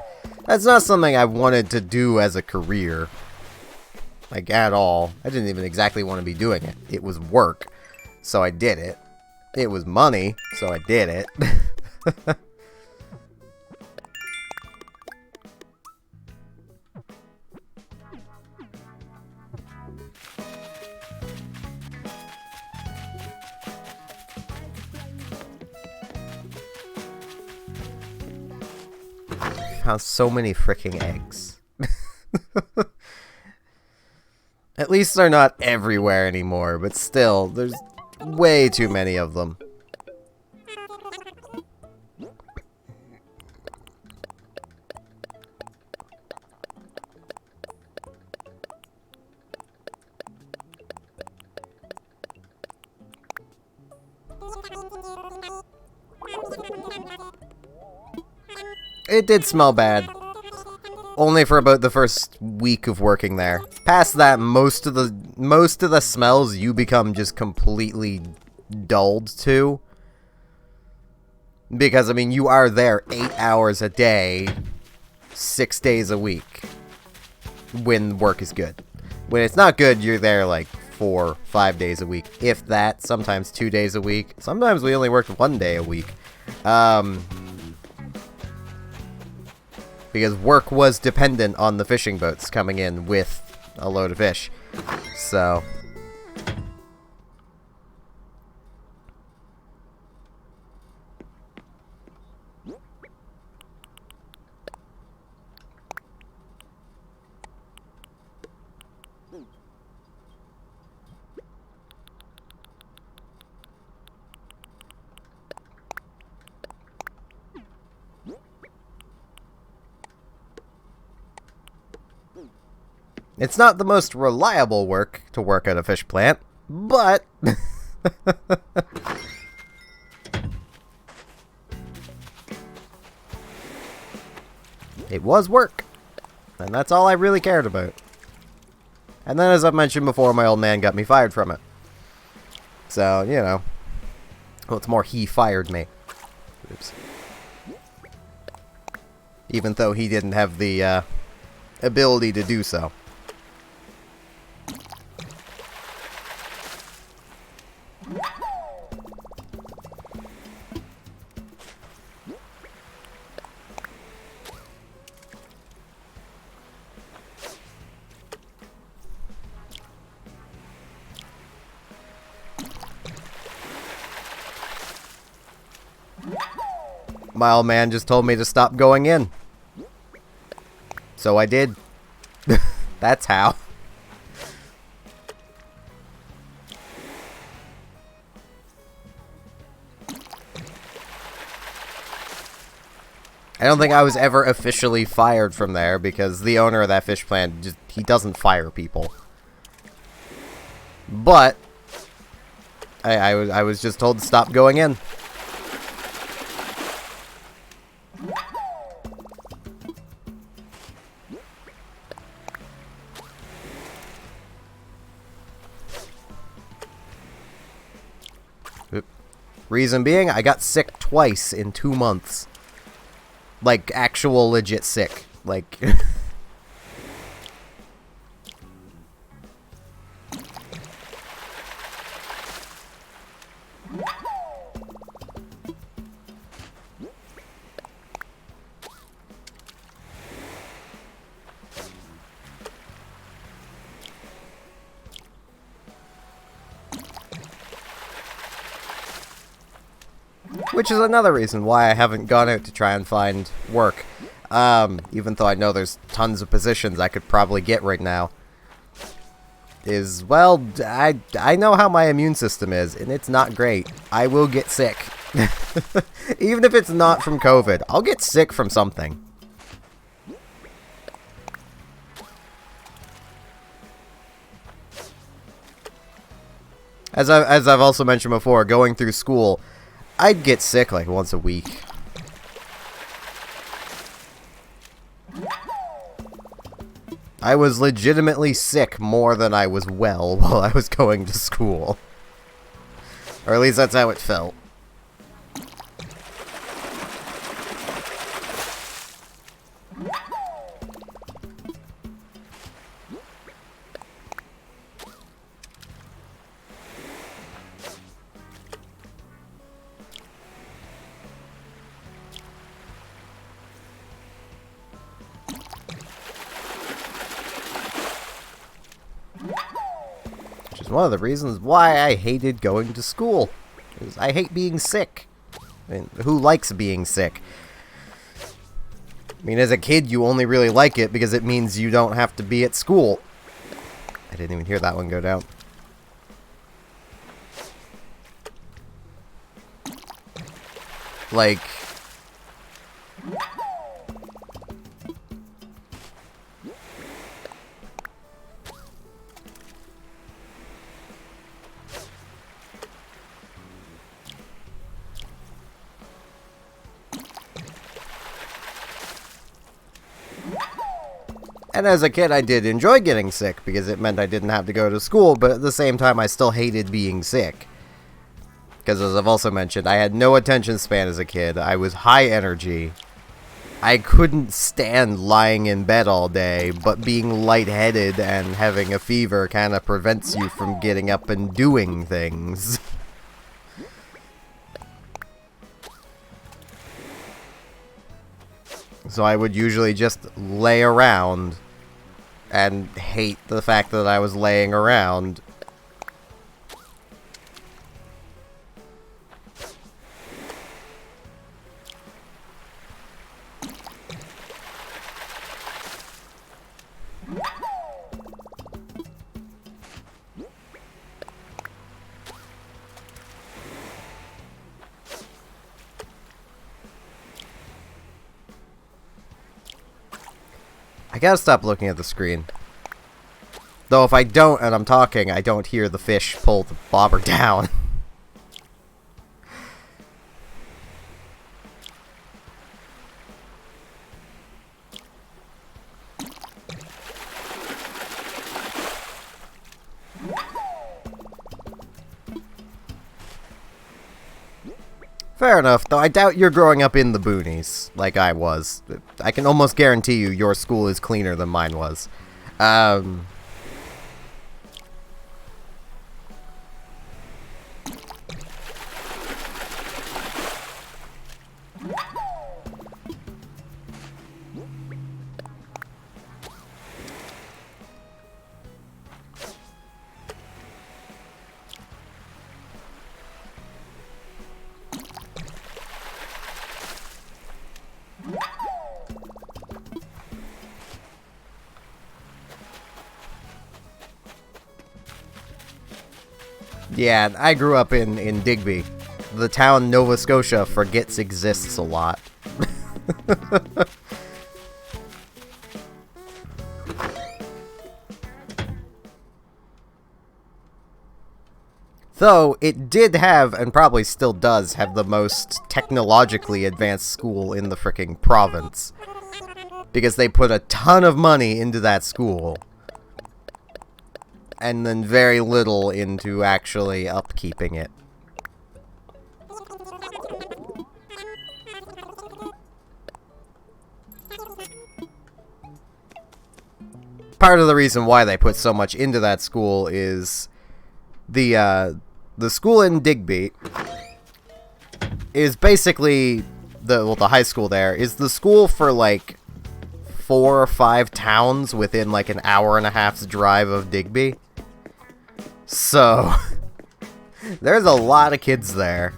That's not something I wanted to do as a career. Like, at all. I didn't even exactly want to be doing it. It was work, so I did it. It was money, so I did it. Found so many freaking eggs. At least they're not everywhere anymore, but still, there's way too many of them. It did smell bad. Only for about the first week of working there. Past that, most of the smells you become just completely dulled to. Because, I mean, you are there 8 hours a day, 6 days a week, when work is good. When it's not good, you're there like 4, 5 days a week. If that, sometimes 2 days a week. Sometimes we only worked 1 day a week. Because work was dependent on the fishing boats coming in with a load of fish. So... It's not the most reliable work to work at a fish plant, but... it was work. And that's all I really cared about. And then, as I've mentioned before, my old man got me fired from it. So, you know. Well, it's more he fired me. Oops. Even though he didn't have the ability to do so. My old man just told me to stop going in. So I did. That's how. I don't think I was ever officially fired from there because the owner of that fish plant, he doesn't fire people. But I was just told to stop going in. Reason being, I got sick twice in 2 months. Like, actual legit sick. Like... Which is another reason why I haven't gone out to try and find work. Even though I know there's tons of positions I could probably get right now. Well, I know how my immune system is, and it's not great. I will get sick. Even if it's not from COVID, I'll get sick from something. As I've also mentioned before, going through school, I'd get sick like once a week. I was legitimately sick more than I was well while I was going to school. Or at least that's how it felt. One of the reasons why I hated going to school. Is I hate being sick. I mean, who likes being sick? I mean, as a kid, you only really like it because it means you don't have to be at school. I didn't even hear that one go down. Like... And as a kid, I did enjoy getting sick, because it meant I didn't have to go to school, but at the same time, I still hated being sick. Because as I've also mentioned, I had no attention span as a kid. I was high energy. I couldn't stand lying in bed all day, but being lightheaded and having a fever kind of prevents you from getting up and doing things. So I would usually just lay around and hate the fact that I was laying around. I gotta stop looking at the screen. Though if I don't and I'm talking, I don't hear the fish pull the bobber down. Fair enough, though I doubt you're growing up in the boonies, like I was. I can almost guarantee you your school is cleaner than mine was. Yeah, I grew up in Digby. The town Nova Scotia forgets exists a lot. Though, it did have, and probably still does, have the most technologically advanced school in the fricking province. Because they put a ton of money into that school. And then very little into actually upkeeping it. Part of the reason why they put so much into that school is the school in Digby is basically the high school there is the school for like 4 or 5 towns within like an hour and a half's drive of Digby. So there's a lot of kids there.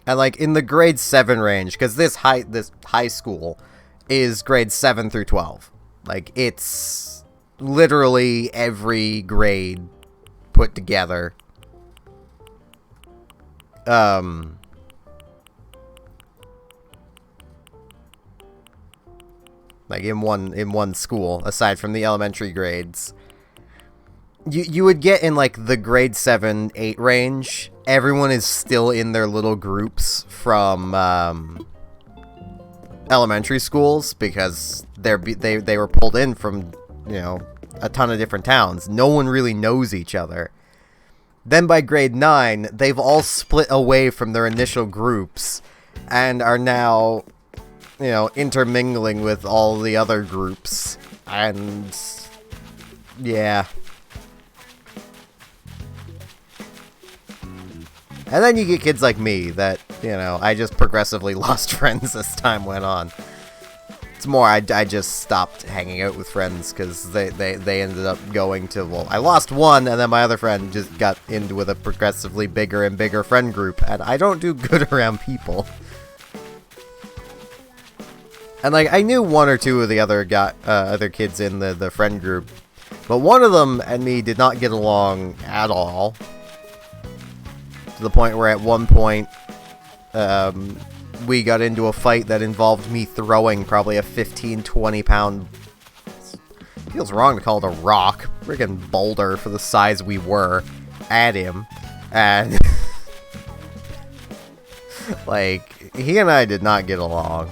And like in the grade 7 range, because this high school is grades 7 through 12. Like it's literally every grade put together. Like in one school, aside from the elementary grades. You would get in, like, the grade 7, 8 range, everyone is still in their little groups from, elementary schools, because they were pulled in from, you know, a ton of different towns. No one really knows each other. Then by grade 9, they've all split away from their initial groups, and are now, you know, intermingling with all the other groups, and, yeah. And then you get kids like me that, you know, I just progressively lost friends as time went on. It's more, I just stopped hanging out with friends because they ended up going to, well, I lost one, and then my other friend just got into with a progressively bigger and bigger friend group, and I don't do good around people. And, like, I knew 1 or 2 of the other kids in the friend group, but one of them and me did not get along at all. To the point where at one point, we got into a fight that involved me throwing probably a 15-20 pound, feels wrong to call it a rock, friggin' boulder for the size we were, at him, and, like, he and I did not get along.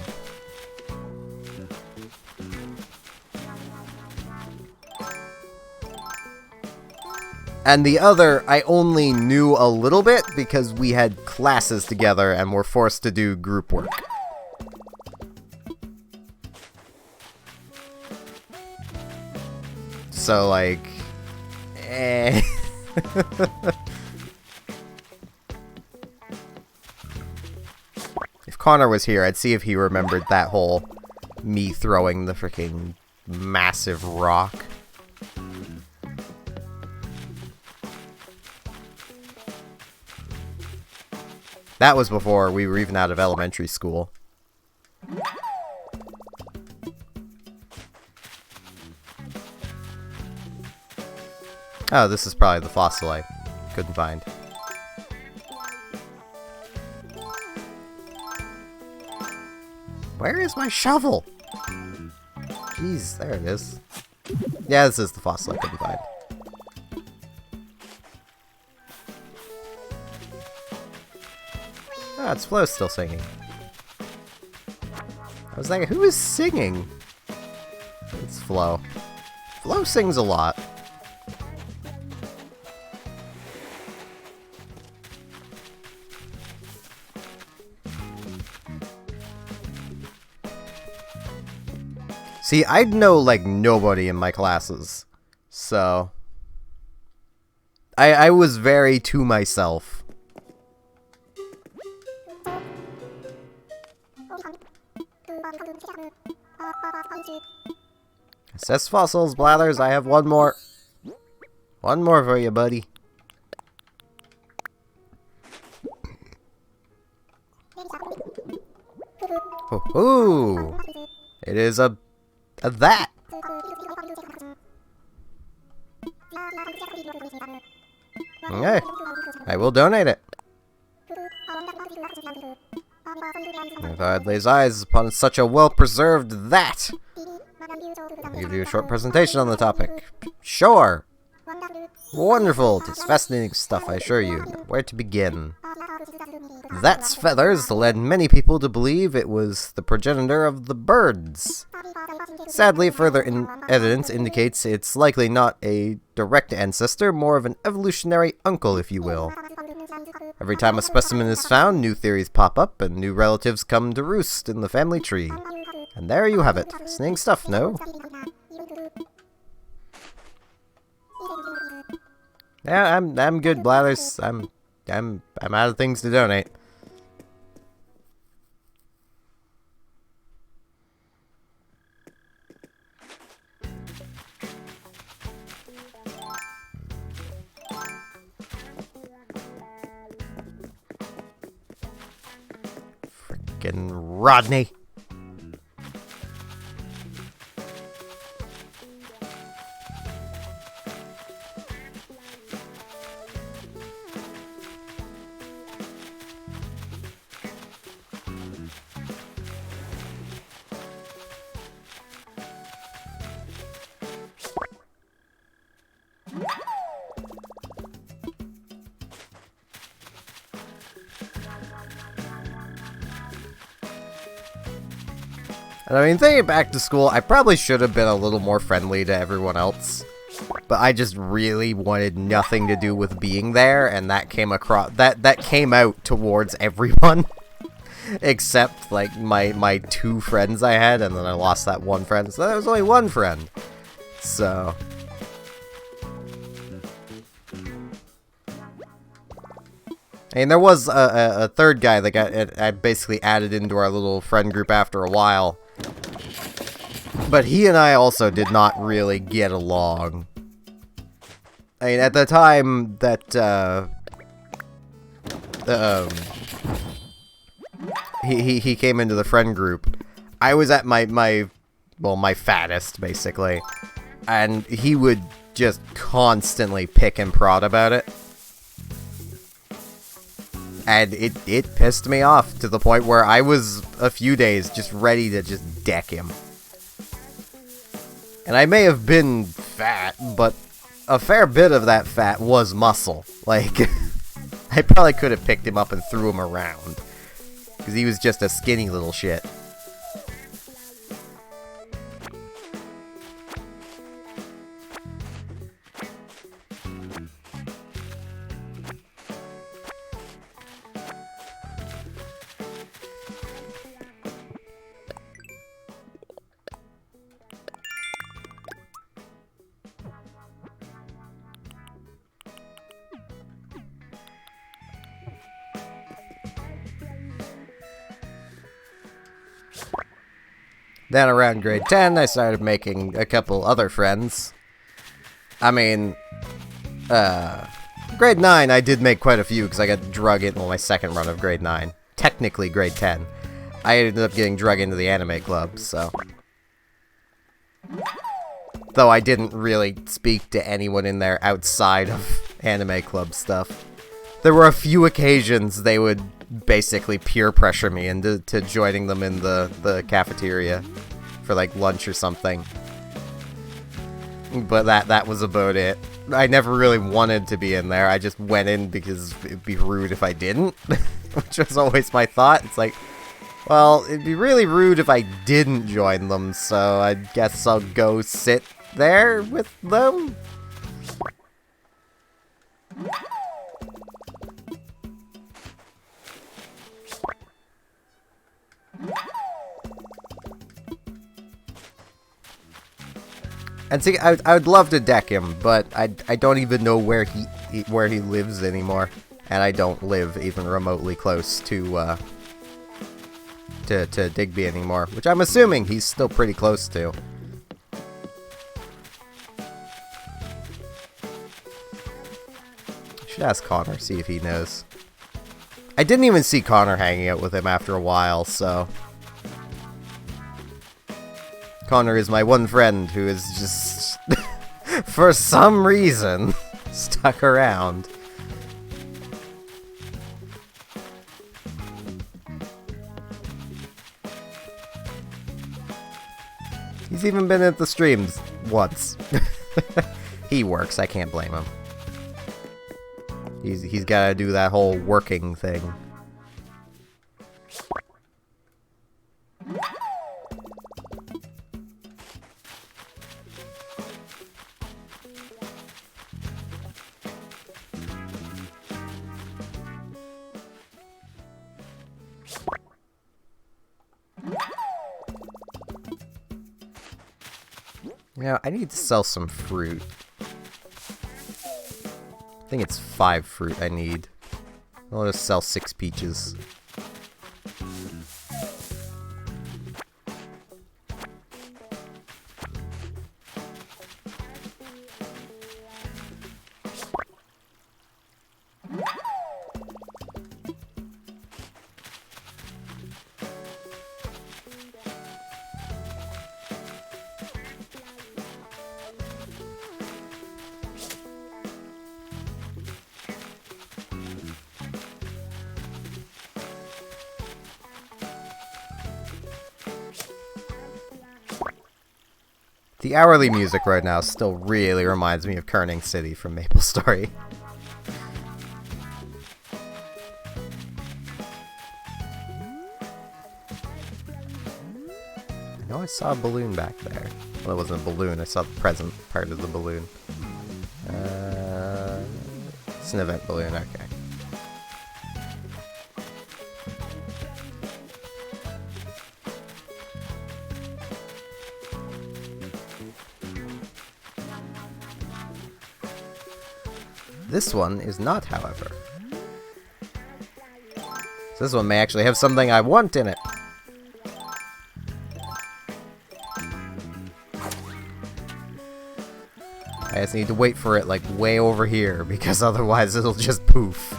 And the other, I only knew a little bit because we had classes together and were forced to do group work. So, like, eh. If Connor was here, I'd see if he remembered that whole me throwing the freaking massive rock. That was before we were even out of elementary school. Oh, this is probably the fossil I couldn't find. Where is my shovel? Jeez, there it is. Yeah, this is the fossil I couldn't find. Ah, it's Flo still singing. I was like, who is singing? It's Flo. Flo sings a lot. See, I know, like, nobody in my classes, so... I was very to myself. Assess fossils, Blathers, I have one more. One more for you, buddy. Ooh! It is a that! Okay, I will donate it. I thought I'd lay eyes upon such a well-preserved that. I'll give you a short presentation on the topic. Sure! Wonderful! It's fascinating stuff, I assure you. Now, where to begin? That's feathers led many people to believe it was the progenitor of the birds. Sadly, further evidence indicates it's likely not a direct ancestor, more of an evolutionary uncle, if you will. Every time a specimen is found, new theories pop up, and new relatives come to roost in the family tree. And there you have it. Fascinating stuff, no? Yeah, I'm good, Blathers. I'm out of things to donate. Frickin' Rodney. And I mean, thinking back to school, I probably should have been a little more friendly to everyone else. But I just really wanted nothing to do with being there, and that came across that came out towards everyone. Except like my two friends I had, and then I lost that one friend, so there was only one friend. So I mean, there was a third guy that I basically added into our little friend group after a while. But he and I also did not really get along. I mean, at the time that, he came into the friend group, I was at my fattest, basically. And he would just constantly pick and prod about it. And it pissed me off to the point where I was a few days just ready to just deck him. And I may have been fat, but a fair bit of that fat was muscle. Like, I probably could have picked him up and threw him around. Because he was just a skinny little shit. Then around grade 10, I started making a couple other friends. I mean, grade 9, I did make quite a few because I got drug in, well, my second run of grade 9. Technically grade 10. I ended up getting drug into the anime club, so. Though I didn't really speak to anyone in there outside of anime club stuff. There were a few occasions they would basically peer pressure me into joining them in the cafeteria. for like lunch or something. But that was about it. I never really wanted to be in there. I just went in because it'd be rude if I didn't, which was always my thought. It's like, well, it'd be really rude if I didn't join them, so I guess I'll go sit there with them. And see, I would love to deck him, but I don't even know where he lives anymore, and I don't live even remotely close to Digby anymore, which I'm assuming he's still pretty close to. I should ask Connor, see if he knows. I didn't even see Connor hanging out with him after a while, so... Connor is my one friend who is just, for some reason, stuck around. He's even been at the streams once. He works, I can't blame him. He's gotta do that whole working thing. Now, I need to sell some fruit. I think it's 5 fruit I need. I'll just sell 6 peaches. The hourly music right now still really reminds me of Kerning City from MapleStory. I know I saw a balloon back there. Well, it wasn't a balloon, I saw the present part of the balloon. It's an event balloon, okay. This one is not, however. So this one may actually have something I want in it. I just need to wait for it, like, way over here, because otherwise it'll just poof.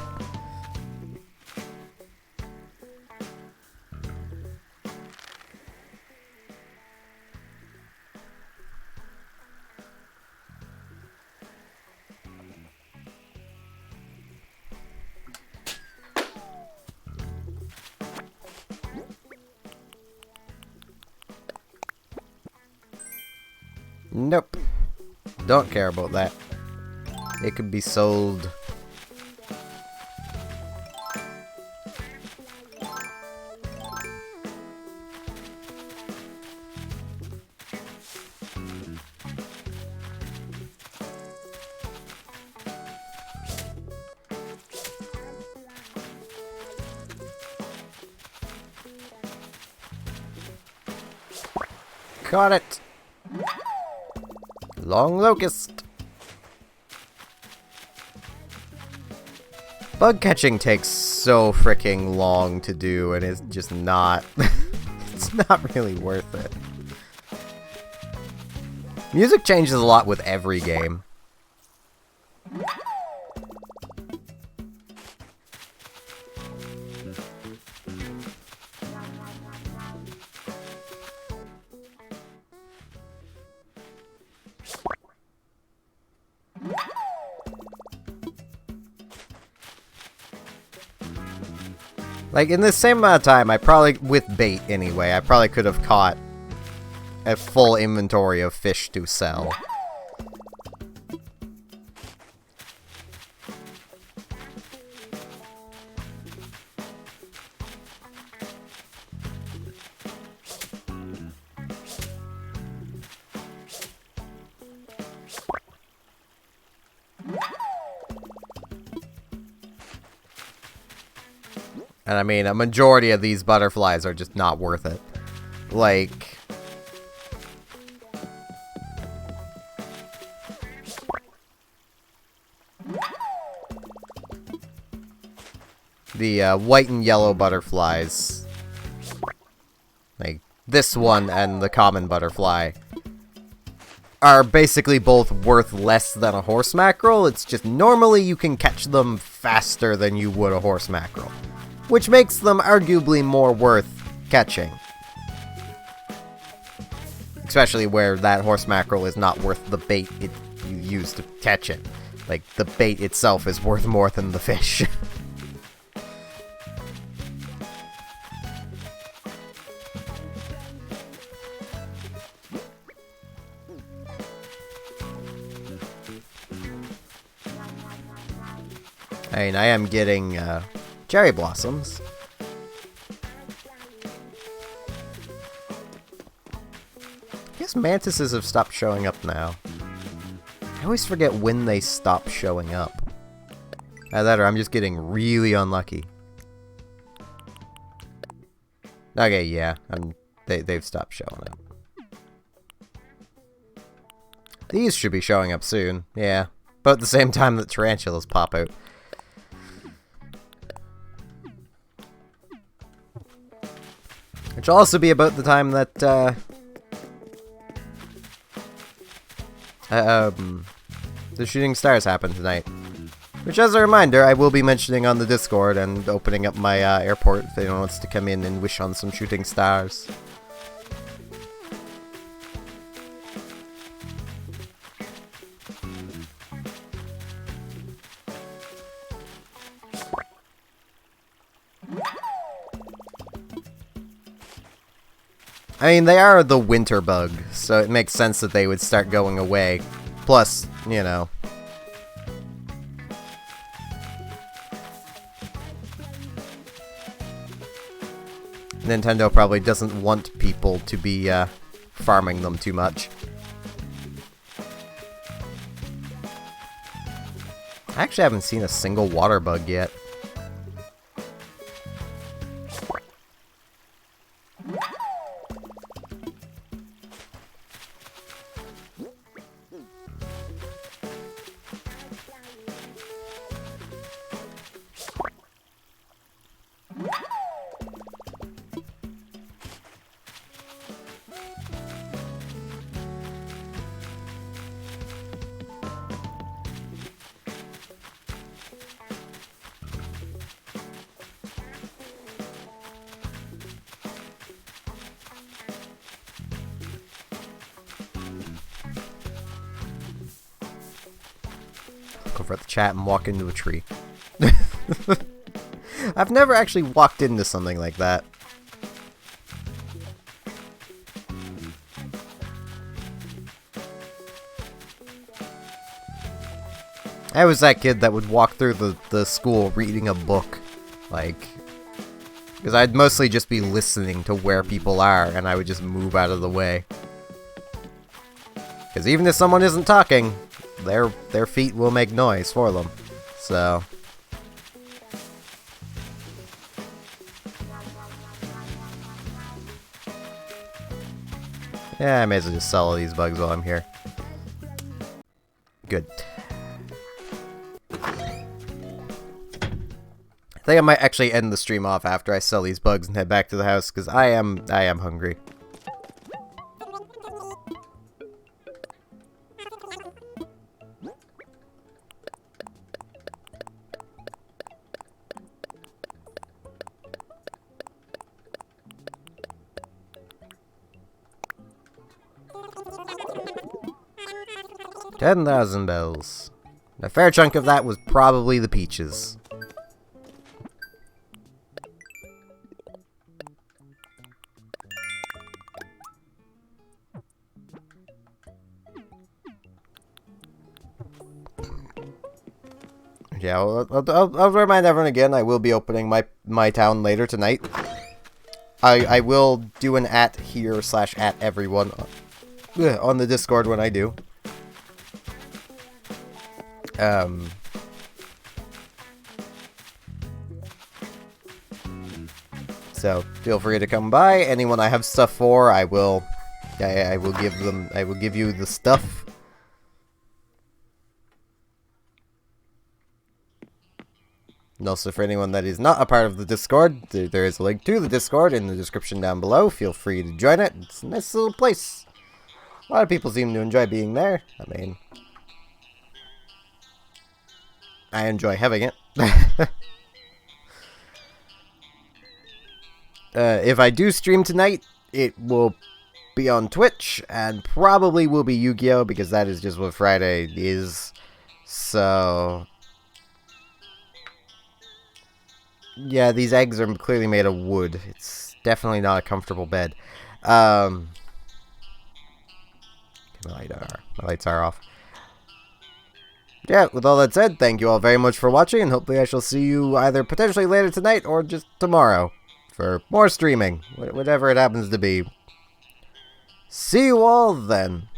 Nope. Don't care about that. It could be sold. Got it. Long locust. Bug catching takes so freaking long to do, and it's just not. It's not really worth it. Music changes a lot with every game. Like, in the same amount of time, I probably, with bait anyway, I probably could have caught a full inventory of fish to sell. And I mean, a majority of these butterflies are just not worth it. Like... the white and yellow butterflies. Like, this one and the common butterfly are basically both worth less than a horse mackerel. It's just normally you can catch them faster than you would a horse mackerel, which makes them arguably more worth catching. Especially where that horse mackerel is not worth the bait you use to catch it. Like, the bait itself is worth more than the fish. I mean, I am getting cherry blossoms. I guess mantises have stopped showing up now. I always forget when they stop showing up. Either that or I'm just getting really unlucky. Okay, yeah, they've stopped showing up. These should be showing up soon, yeah. But at the same time that tarantulas pop out. Which will also be about the time that, the shooting stars happen tonight. Which, as a reminder, I will be mentioning on the Discord and opening up my, airport if anyone wants to come in and wish on some shooting stars. I mean, they are the winter bug, so it makes sense that they would start going away. Plus, you know... Nintendo probably doesn't want people to be, farming them too much. I actually haven't seen a single water bug yet. Over at the chat and walk into a tree. I've never actually walked into something like that. I was that kid that would walk through the school reading a book, like, because I'd mostly just be listening to where people are, and I would just move out of the way. Because even if someone isn't talking, their feet will make noise for them. So... yeah, I may as well just sell all these bugs while I'm here. Good. I think I might actually end the stream off after I sell these bugs and head back to the house, because I am hungry. $10,000 bells. A fair chunk of that was probably the peaches. Yeah, I'll remind everyone again, I will be opening my town later tonight. I will do an @ here / @ everyone on the Discord when I do. So feel free to come by. Anyone I have stuff for, I will give you the stuff. And also for anyone that is not a part of the Discord, there is a link to the Discord in the description down below. Feel free to join it. It's a nice little place. A lot of people seem to enjoy being there. I mean, I enjoy having it. If I do stream tonight, it will be on Twitch, and probably will be Yu-Gi-Oh! Because that is just what Friday is. So yeah, these eggs are clearly made of wood. It's definitely not a comfortable bed. My lights are off. Yeah, with all that said, thank you all very much for watching, and hopefully I shall see you either potentially later tonight or just tomorrow for more streaming, whatever it happens to be. See you all then.